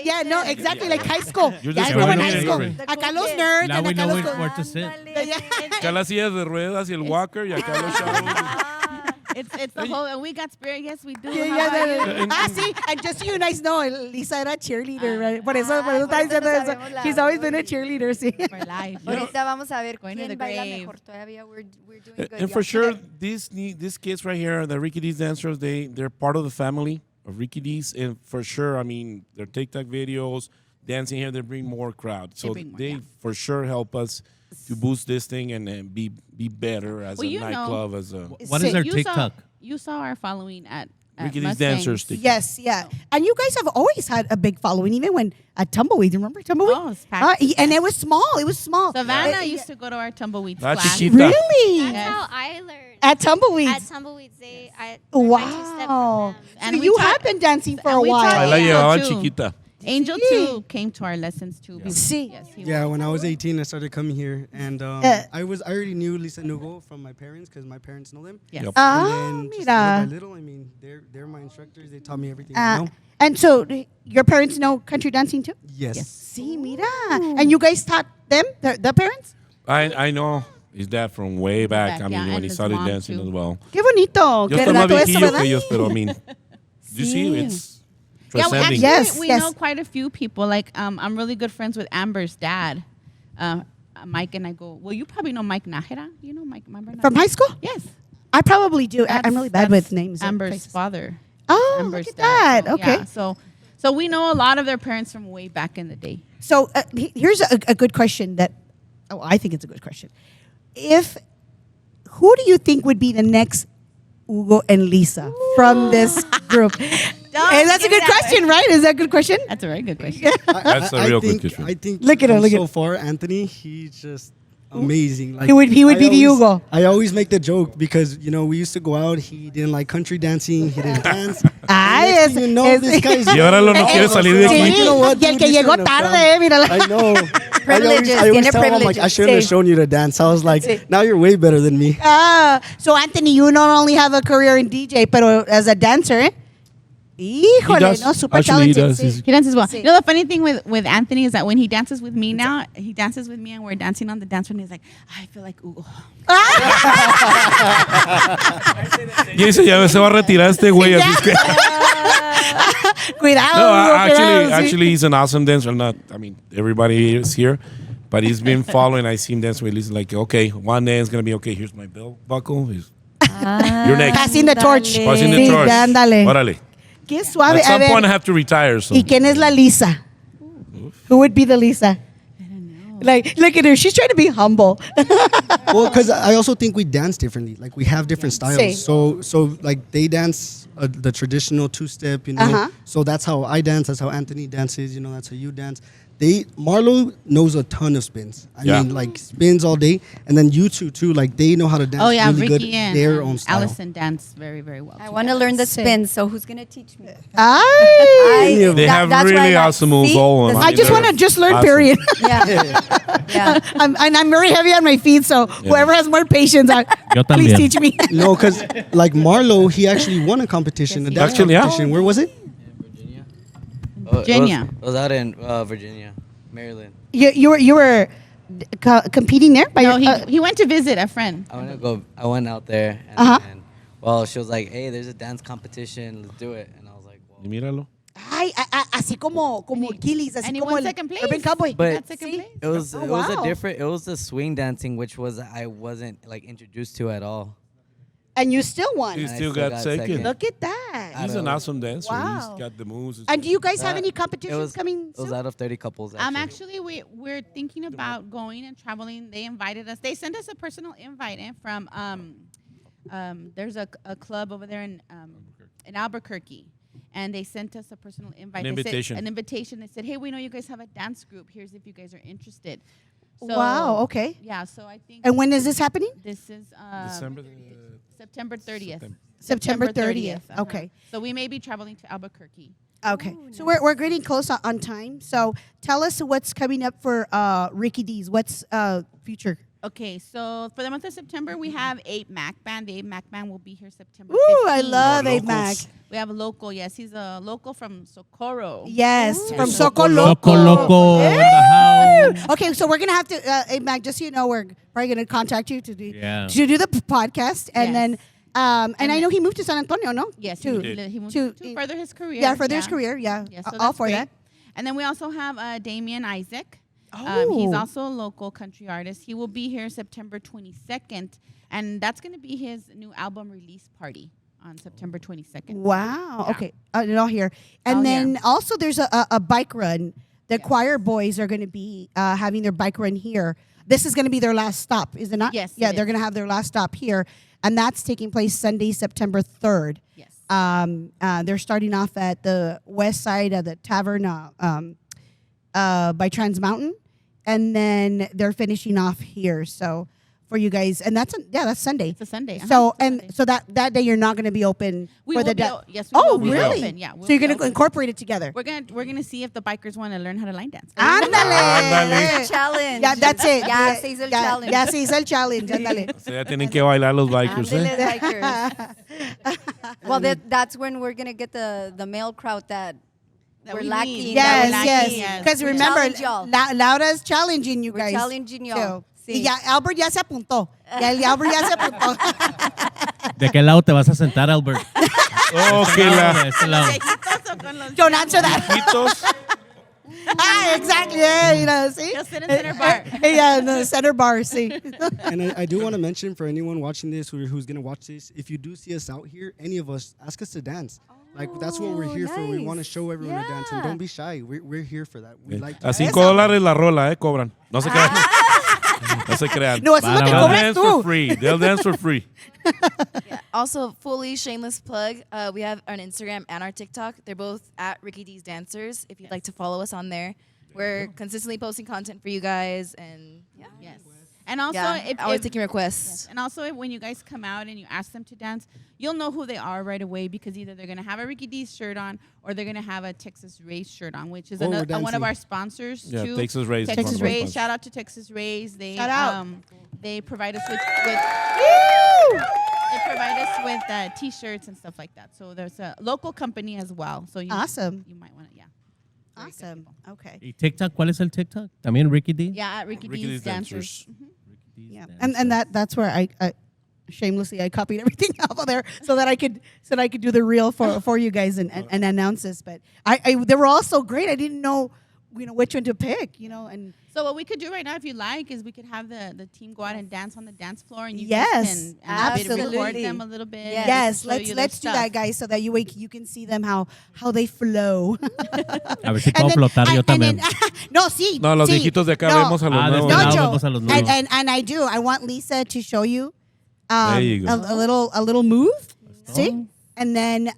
yeah, no, exactly, like high school.
You're
Yeah,
just
I grew up in
going
high
in,
school.
going.
Acá los nerds,
Now
and
we
acá
know
los
where to sit.
Acá las sillas de ruedas y el walker, y acá los chavos.
It's the whole. We got spirit. Yes, we do.
Yeah,
How
yeah,
about you?
see, and just so you guys know, Lisa era cheerleader, right? Por eso está diciendo eso. She's always been a cheerleader, sí.
For life.
Ahorita vamos a ver
Going to the
quién baila
grave.
mejor. Todavía we're doing good.
And for sure, these kids right here, the Ricky D's dancers, they're part of the family of Ricky D's, and for sure, I mean, their TikTok videos, dancing here, they bring more crowd. So
bring more,
they
yeah.
for sure help us to boost this thing and be better as
Well,
a
you know-
nightclub. As a
What is their
You
TikTok?
You saw our following at
Ricky D's
Mustangs.
dancers. TikTok.
Yes, yeah. And you guys have always had a big following, even when at Tumbleweed. Remember Tumbleweed?
Oh, it's packed.
And it was small. It was small.
Savannah used to go to our tumbleweed
That's
class.
chiquita.
Really?
That's
Yes.
how I learned.
At Tumbleweeds.
At Tumbleweeds, I learned my two-step
Wow.
from them.
And
So
we
you
taught-
have been dancing for
and
a
we taught
I
while.
la
Angel
llevaban
too.
chiquita.
Angel too came to our lessons too. before-
Sí.
Yes, he
Yeah,
was.
when I was 18, I started coming here, and I already knew Lisa Nugo from my parents because my parents know them.
Yes.
Yep.
Ah,
And then just
mira.
little by little, I mean, they're my instructors. They taught me everything I know.
And so your parents know country dancing too?
Yes.
Sí, mira. And you guys taught them, the parents?
I know his dad from way back.
Back,
I mean,
yeah,
when
and
he
his
started
mom,
dancing
too.
as well.
Qué bonito.
Yo
Qué
estoy más
rato eso,
viejillo
¿verdad?
que ellos, pero I mean, you see, it's
Yeah, we
transcending.
actually
Yes,
we
yes.
know quite a few people. Like I'm really good friends with Amber's dad. Mike and I go. Well, you probably know Mike Nájera. You know Mike Nájera?
From high school?
Yes.
I probably do. I'm really bad
That's
with names. of
Amber's
places.
father.
Oh,
Amber's
look at
dad.
that.
So,
Okay.
yeah, so we know a lot of their parents from way back in the day.
So here's a good question that, I think it's a good question. Who do you think would be the next Hugo and Lisa from this group? And that's a
give
good
that
question, right? Is that a good question?
That's a very good question.
That's a real good
think,
question.
I think
Look at him, look at
so
him.
far, Anthony, he's just amazing. Like
He would
I
be the Hugo.
I always make the joke because we used to go out. He didn't like country dancing. He didn't dance.
Ah,
Next thing you know, this guy's
Y ahora no quiere salir de aquí.
Sí,
You know what,
y el
dude,
que
you
llegó
shouldn't have
tarde,
come.
mírala.
I know.
Privileges,
I always
tiene
tell him, I'm like, I
privileges.
shouldn't have
Sí.
shown you to dance. I was like, now you're way better than me.
So Anthony, you not only have a career in DJ, pero as a dancer, híjole,
does.
no, super
Actually, he
talented.
does.
sí.
He's-
He dances well.
Sí.
You know, the funny thing with Anthony is that when he dances with me now, he dances with me and we're dancing on the dance floor and he's like, I feel like Hugo.
Y dice, ya se va a retirar este güey. Así es que.
Cuidado.
No,
Hugo, cuidado, sí.
actually, he's an awesome dancer. Not, I mean, everybody is here, but he's been following. I see him dance with Lisa. Like, okay, one day it's gonna be okay. Here's my belt buckle. You're next.
Passing the torch.
Passing the
Sí,
torch.
ándale.
Órale.
Qué suave.
At some
A ver,
point, I have to retire. So.
¿y quién es la Lisa? Who would be the Lisa? Like, look at her. She's trying to be humble.
Well, because I also think we dance differently. Like we have different styles.
Sí.
So like they dance the traditional two-step,
Uh-huh.
So that's how I dance. That's how Anthony dances. That's how you dance. Marlo knows a ton of spins. I
Yeah.
mean, like spins all day. And then you two too. Like they know how to dance.
Oh yeah,
really
Ricky
good
and
their own style.
Allison dance very, very well.
I want to learn the
Sí.
spin, so who's going to teach me?
Ay.
They have
that's what
really
I like.
awesome moves,
See?
all of them.
I just want to just learn,
Awesome.
period.
Yeah. Yeah.
I'm very heavy on my feet, so whoever has more patience,
Yo
please
también.
teach me.
No, because like Marlo, he actually won a competition, a
Yes, he
dance
did. Actually, yeah.
competition. Where was it?
Virginia.
It was out in Virginia, Maryland.
You were competing there by
No,
your,
he went to visit a friend.
I went out there and,
Uh-huh.
and well, she was like, "Hey, there's a dance competition. Let's do it." And I was like,
Y
"Well."
míralo.
Ay, así como Gillies, así
And he
como
won
el
second place.
Urban Cowboy.
But-
Got second
Sí.
place.
It was
Oh,
it was
wow.
a different. It was the swing dancing, which was I wasn't like introduced to at all.
And you still won.
He
And I
still
still
got
got
second.
second.
Look at that.
He's an awesome dancer.
Wow.
He's got the moves.
And do you guys have
Uh,
any
It
competitions
was
coming
It was
soon?
out of 30 couples.
Actually, we're thinking about going and traveling. They invited us. They sent us a personal invite from there's a club over there in Albuquerque, and they sent us a personal invite.
An
They said-
invitation.
an invitation. They said, "Hey, we know you guys have a dance group. Here's if you guys are interested." So,
Wow, okay.
Yeah, so I think.
And when is this happening?
This is
December.
September 30th.
September 30th.
uh-huh.
Okay.
So we may be traveling to Albuquerque.
Okay. So we're getting close on time. So tell us what's coming up for Ricky D's. What's future?
Okay, so for the month of September, we have 8 Mac Band. The 8 Mac Band will be here September
Ooh, I
15th.
love
Oh,
Abe Mac.
locals.
We have a local, yes. He's a local from Socorro.
Yes, from
Soco
Soco
Loco Loco in the house.
Okay, so we're gonna have to, Abe Mac. Just so you know, we're probably gonna contact you to do
Yeah.
the podcast, and
Yes.
then And I know he moved to San Antonio, no?
Yes,
To,
he moved
to-
to further his career.
yeah, further his career. Yeah,
Yeah, so
all
that's
for
great.
that.
And then we also have Damian Isaac.
Oh.
He's also a local country artist. He will be here September 22nd, and that's going to be his new album release party on September 22nd.
Wow.
Yeah.
Okay. All here. And
All
then
here.
also there's a bike run. The
Yes.
choir boys are going to be having their bike run here. This is going to be their last stop, is it not?
Yes,
Yeah,
it
they're
is.
going to have their last stop here, and that's taking place Sunday, September 3rd.
Yes.
They're starting off at the west side of the tavern by Trans Mountain, and then they're finishing off here. So for you guys, and that's Sunday.
It's a Sunday.
So
It's a Sunday.
so that day you're not going to be open
We
for
will
the
be
da-
o- yes, we
Oh,
will be
really?
open. Yeah, we'll
so you're
be
going to
open.
incorporate it together.
We're gonna see if the bikers want to learn how to line dance.
Ándale.
Challenge.
Yeah, that's it.
Ya se hizo el challenge.
Ya se hizo el challenge. Ándale.
O sea, ya tienen que bailar los bikers,
Ándele,
¿eh?
bikers. Well, that's when we're gonna get the male crowd that
That
we're
we
lacking.
need.
Yes,
That we're
yes.
lacking, yes.
Because
We
remember,
challenge y'all.
Laura's challenging you
We're
guys.
challenging y'all.
too.
Sí.
Y ya Albert ya se apuntó. Ya el Albert ya se apuntó.
¿De qué lado te vas a sentar, Albert?
Oh, que
De
la...
este lado.
Don't answer that.
Viejitos.
Exactly. Yeah, see?
He'll sit in center bar.
Yeah, in the center bar, see?
And I do want to mention for anyone watching this who's going to watch this, if you do see us out here, any of us, ask us to dance. Like, that's what we're here for. We want to
nice.
show everyone to dance. And
Yeah.
don't be shy. We're here for that. We like to
A $5 la rola, cobran. No se crean. No se crean.
No, eso es lo que
They'll
cobras
dance
tú.
for free. They'll dance for free.
Also, fully shameless plug. We have an Instagram and our TikTok. They're both at Ricky D's Dancers. If you'd like to follow us on there, we're consistently posting content for you guys, and
Yes. And also,
yeah, always taking requests.
And also, when you guys come out and you ask them to dance, you'll know who they are right away because either they're going to have a Ricky D's shirt on or they're going to have a Texas Rays shirt on, which is
Or we're
one of
dancing.
our sponsors.
Yeah,
too.
Texas Rays.
Texas
One of our
Rays.
sponsors.
Shout out to Texas Rays. They
Shout out.
They provide us with they provide us with T-shirts and stuff like that. So there's a local company as well. So
Awesome.
You might want to
Awesome. Okay.
¿Y TikTok? ¿Cuál es el TikTok? ¿También Ricky D?
Yeah, at Ricky,
Ricky
D's
D's
Dancers.
Dancers.
Yeah. And that's where I shamelessly I copied everything off of there so that I could do the reel for you guys and announce this. But I they were all so great. I didn't know which one to pick. And
So what we could do right now, if you like, is we could have the team go out and dance on the dance floor, and you
Yes,
guys can record
absolutely.
them a little bit.
yes,
show you their
let's do
stuff.
that, guys, so that you can see them how they flow.
A ver si puedo flotar yo también.
No, sí.
No, los
sí,
viejitos de acá
no.
vemos a los
Ah,
nuevos.
desde
No,
lado
Joe.
vemos a los nuevos.
And I do. I want Lisa to show you,
There you go.
a little move. See, and then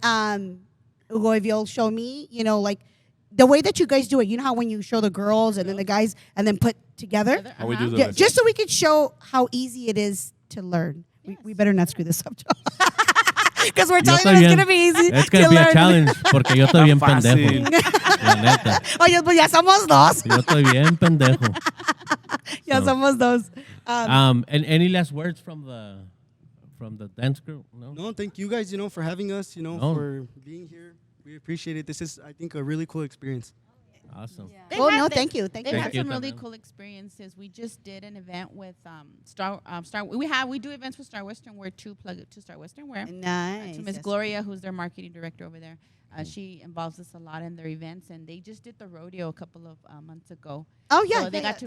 Hugo, if you'll show me, like the way that you guys do it. You know how when you show the girls and then the guys and then put together.
How we do the
Yeah,
rest.
just so we could show how easy it is to learn. We better not screw this up, Joe. Because we're
Yo
telling
estoy
them it's
bien.
going to be easy
It's
to
gonna be a
learn.
challenge porque yo estoy bien
Tan fácil.
pendejo. La neta.
Oye, pues ya somos dos.
Yo estoy bien pendejo.
Ya
So.
somos dos.
And any last words from the dance group?
No, thank you guys, for having us,
No.
for being here. We appreciate it. This is, I think, a really cool experience.
Awesome.
They've
Oh,
had-
no,
they-
thank you. Thank
They've
you.
had
Thank you
some really
también.
cool experiences. We just did an event with Star. We do events with Star Western Wear to plug it to Star Western Wear.
Nice.
To Miss
yes.
Gloria, who's their marketing director over there. She involves us a lot in their events, and they just did the rodeo a couple of months ago.
Oh, yeah.
So they got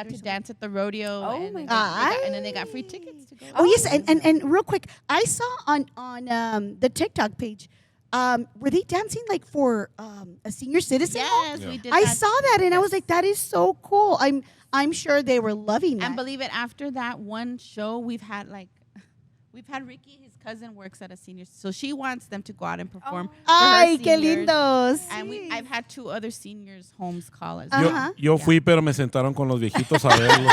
to dance at the rodeo.
Oh,
and
my
then and then they got free tickets to go.
Oh, yes. And real quick, I saw on the TikTok page, were they dancing like for a senior citizen? home?
Yes, we did.
I
that.
saw that and I was like, that is so cool. I'm sure they were loving that.
And believe it, after that one show, we've had Ricky, his cousin works at a senior, so she wants them to go out and perform. for her
Ay, qué
seniors.
lindos.
And I've had 2 other seniors' homes call us.
Ajá.
Yo fui, pero me sentaron con los viejitos a verlo.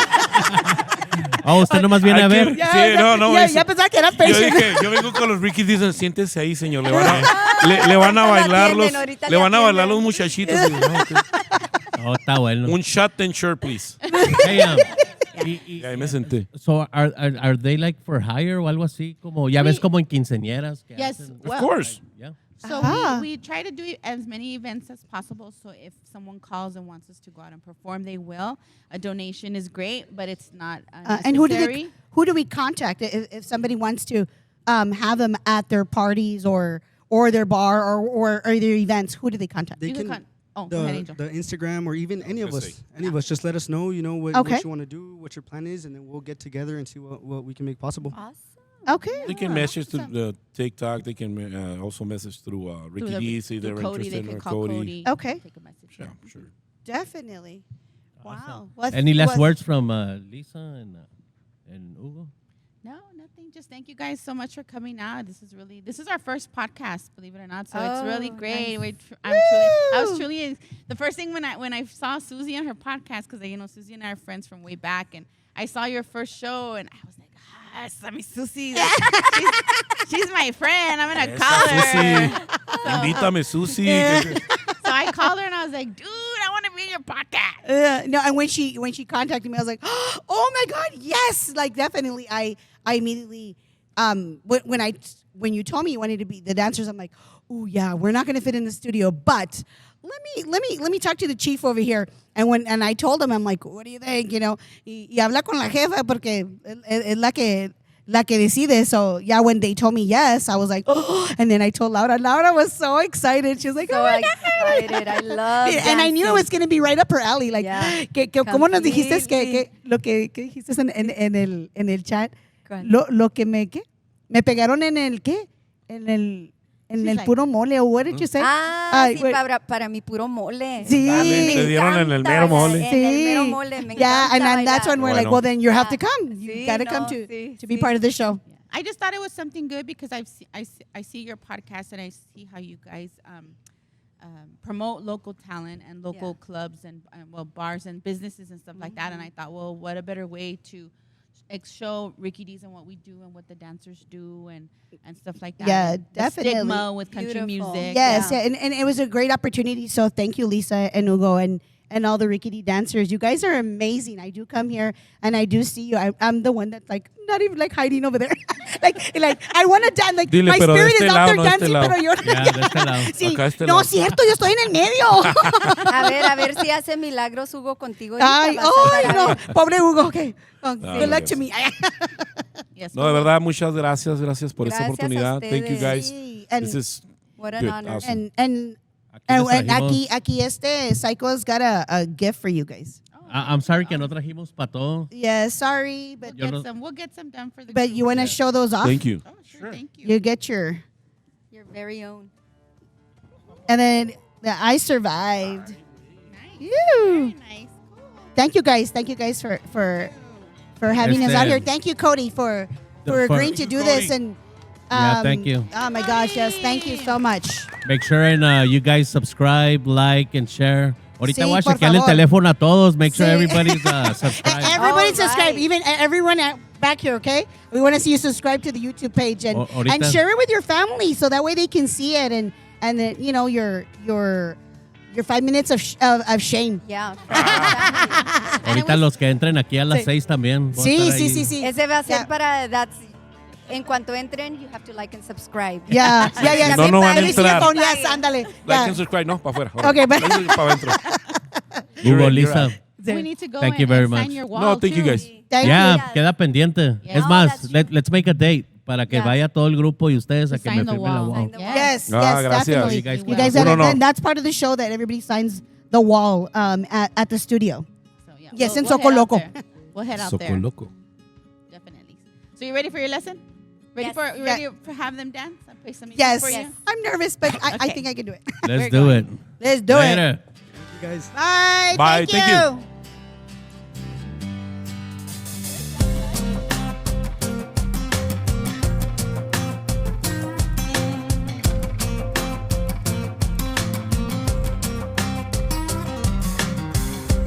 Oh, usted nomás viene a ver.
Sí, no.
Ya,
dice-
ya pensaba que era
Yo
patient.
dije, yo vengo con los Ricky, dicen, siéntese ahí, señor. Le van a bailar
atienden, ahorita
le
le
van a bailar
atienden.
los muchachitos. Y digo, "No, ok".
Oh, está bueno.
Un shot and shirt, please.
Hey,
Y ahí me senté.
So are they like for hire o algo así? Como ya ves como en quinceañeras. Que
Yes,
hacen-
well,
Of course.
Yeah.
So
Ah.
we try to do as many events as possible. So if someone calls and wants us to go out and perform, they will. A donation is great, but it's not
And who
necessary.
do we contact if somebody wants to have them at their parties or their bar or their events, who do they contact?
They
You
can
can go ahead, Angel.
the Instagram or even any of
Let's
us.
see.
Any of us. Just let us know. You know what
Okay.
you want to do, what your plan is, and then we'll get together and see what we can make possible.
Awesome.
Okay.
They can message through the TikTok. They can also message through Ricky
Through
D. See they're
through Cody, they
interested
can
or
call
Cody.
Cody.
Okay.
Take a message.
Yeah, sure.
Definitely. Wow.
Awesome.
What's-
Any last
what's-
words from Lisa and Hugo?
No, nothing. Just thank you guys so much for coming out. This is our first podcast, believe it or not. So it's really
Oh,
great.
nice.
I was truly the first thing when I saw Susie on her podcast, because Susie and I are friends from way back, and I saw your first show, and I was like, I mean, Susie, she's my friend. I'm gonna call her.
Invítame, Susi.
So I called her and I was like, dude, I want to be in your podcast.
No, and when she contacted me, I was like, oh my God, yes! Like definitely, I immediately when you told me you wanted to be the dancers, I'm like, oh yeah, we're not gonna fit in the studio, but let me talk to the chief over here. And I told him, I'm like, what do you think? Y habla con la jefa porque es la que decide. So yeah, when they told me yes, I was like, oh, and then I told Laura. Laura was so excited. She was like,
So
oh my God.
excited. I love
And I knew it was going to be right up her alley. Like,
Yeah.
¿Cómo nos dijiste
Completely.
lo que dijiste en el chat?
¿Cuál?
Lo que me pegaron en el ¿qué? En
She's
el
like-
puro mole. Or what did you say?
Sí,
wait.
para mi puro mole.
Sí.
Me
Te dieron en el
encanta,
mero mole.
En el mero mole, me
Yeah,
encanta
and that's when
bailar.
we're like,
Bueno.
well, then you have to
Yeah.
come. You
Sí,
got to
no,
come
sí,
to be
sí.
part of the show.
I just thought it was something good because I see your podcast and I see how you guys promote local talent and local clubs and bars and businesses and stuff like that. And I thought, well, what a better way to show Ricky D's and what we do and what the dancers do and stuff like that.
Yeah,
And the
definitely.
stigma with country
Beautiful.
music.
Yes,
Yeah.
yeah. And it was a great opportunity. So thank you, Lisa and Hugo and all the Ricky D dancers. You guys are amazing. I do come here and I do see you. I'm the one that's like not even like hiding over there. like I want to dance. Like
Dile,
my
pero de
spirit is
este
out
lado,
there
no de este
dancing,
lado.
pero yo
Yeah, de este lado.
Sí.
Acá este
No,
lado.
cierto, yo estoy en el medio.
A ver si hace milagros Hugo contigo. ahorita,
Ay,
vas a
ay,
ver.
no. Pobre Hugo. Okay. Oh, good luck
yes.
to me.
Yes,
No, de verdad, muchas gracias. Gracias por esta
Gracias a
oportunidad. Thank you,
ustedes.
guys.
Sí, and-
This is
What an
good.
honor.
Awesome.
and
Aquí les trajimos-
aquí Psycho's got a gift for you guys.
I'm sorry que no trajimos para todo.
Yeah, sorry, but
Yo no-
We'll get some done for the
but
group.
you want to show those off?
Thank you.
Oh, sure. Thank you.
You get your,
Your very own.
and then I survived.
Nice.
You.
Very nice. Cool.
Thank you guys for having us out here.
Este-
Thank you, Cody, for
for-
agreeing to do this. And
Yeah, thank you.
Oh my gosh, yes, thank you so much.
Make sure and you guys subscribe, like, and share. Ahorita
Sí,
voy a
por
chequearle el
favor.
telephono a todos. Make sure
Sí.
everybody's subscribed.
Everybody
All
subscribe,
right.
even everyone back here, okay? We want to see you subscribe to the YouTube page and
Ahorita-
share it with your family so that way they can see it and then, you know, your 5 minutes of shame.
Yeah.
Ahorita los que entren aquí a las
Sí.
6 también. Voy a
Sí,
estar
sí,
ahí.
sí, sí.
Ese va a ser
Yeah.
para en cuanto entren, you have to like and subscribe.
Yeah, yeah, yeah.
Si no, no van a
Let me see your
entrar.
phone. Yes, ándale.
Like
Yeah.
and subscribe. No, para afuera.
Okay, but-
para adentro.
Hugo,
You're
Lisa.
out.
We need to go
Thank
and,
you very
and sign
much.
your wall
No, thank you
too.
guys.
Thank
Yeah,
you.
queda pendiente.
Yeah.
Es
Oh,
más,
that's true.
let's make a date para que
Yeah.
vaya todo el grupo y ustedes a
To
que me
sign the
firmen la
wall.
wall.
Sign the wall.
Yes,
Ah,
yes,
gracias.
definitely.
You guys
You
will.
guys,
No, no.
and that's part of the show that everybody signs the wall at the studio.
So, yeah,
Yes, in
head out
Socoloco.
there. We'll head out
Soco
there.
loco.
Definitely. So you ready for your lesson? Ready
Yes.
for
Yeah.
ready to have them dance? I play some music
Yes,
for you.
I'm nervous, but I
Okay.
think I can do it.
Let's do it.
Let's do it.
Later.
You guys.
Bye.
Bye,
Thank
thank
you.
you.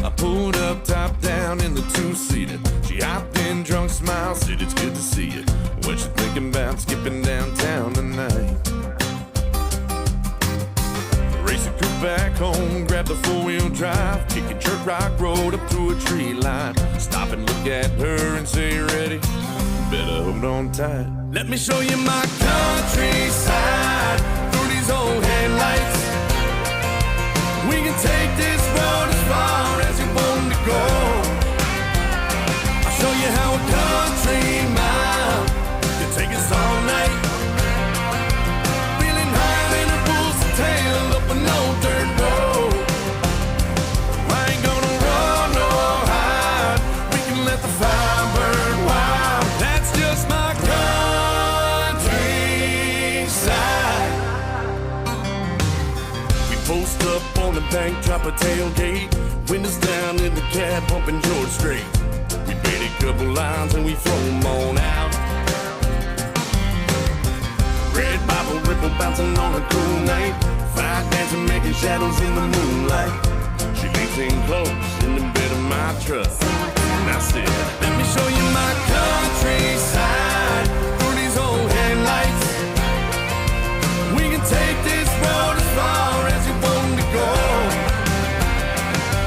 I pulled up top down in the two-seater. She hopped in, drunk smile, said it's good to see you. What you thinking about skipping downtown tonight? Race a coupe back home, grab the four-wheel drive, kicking Church Rock Road up to a tree line. Stop and look at her and say, ready? Better hold on tight. Let me show you my countryside through these old headlights. We can take this road as far as you want to go. I'll show you how a country mile can take us all night.
Laced up on the bank, drop a tailgate. Windows down in the cab, bumping George Strait. We paid a couple lines and we throw them on out. Red Bible ripple bouncing on a cool night. Fire dancing, making shadows in the moonlight. She leaves in close in the bed of my truck. And I said, let me show you my countryside through these old headlights. We can take this road as far as you want to go.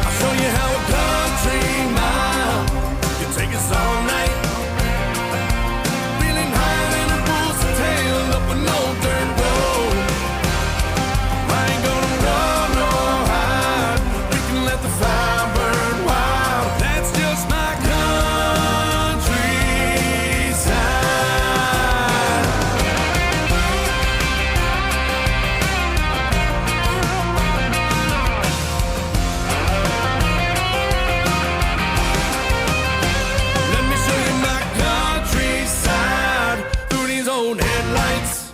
I'll show you how a country mile can take us all night. Feeling higher than a bull's tail up an old dirt road. I ain't gonna run or hide. We can let the fire burn wild. That's just my countryside. Let me show you my countryside through these old headlights.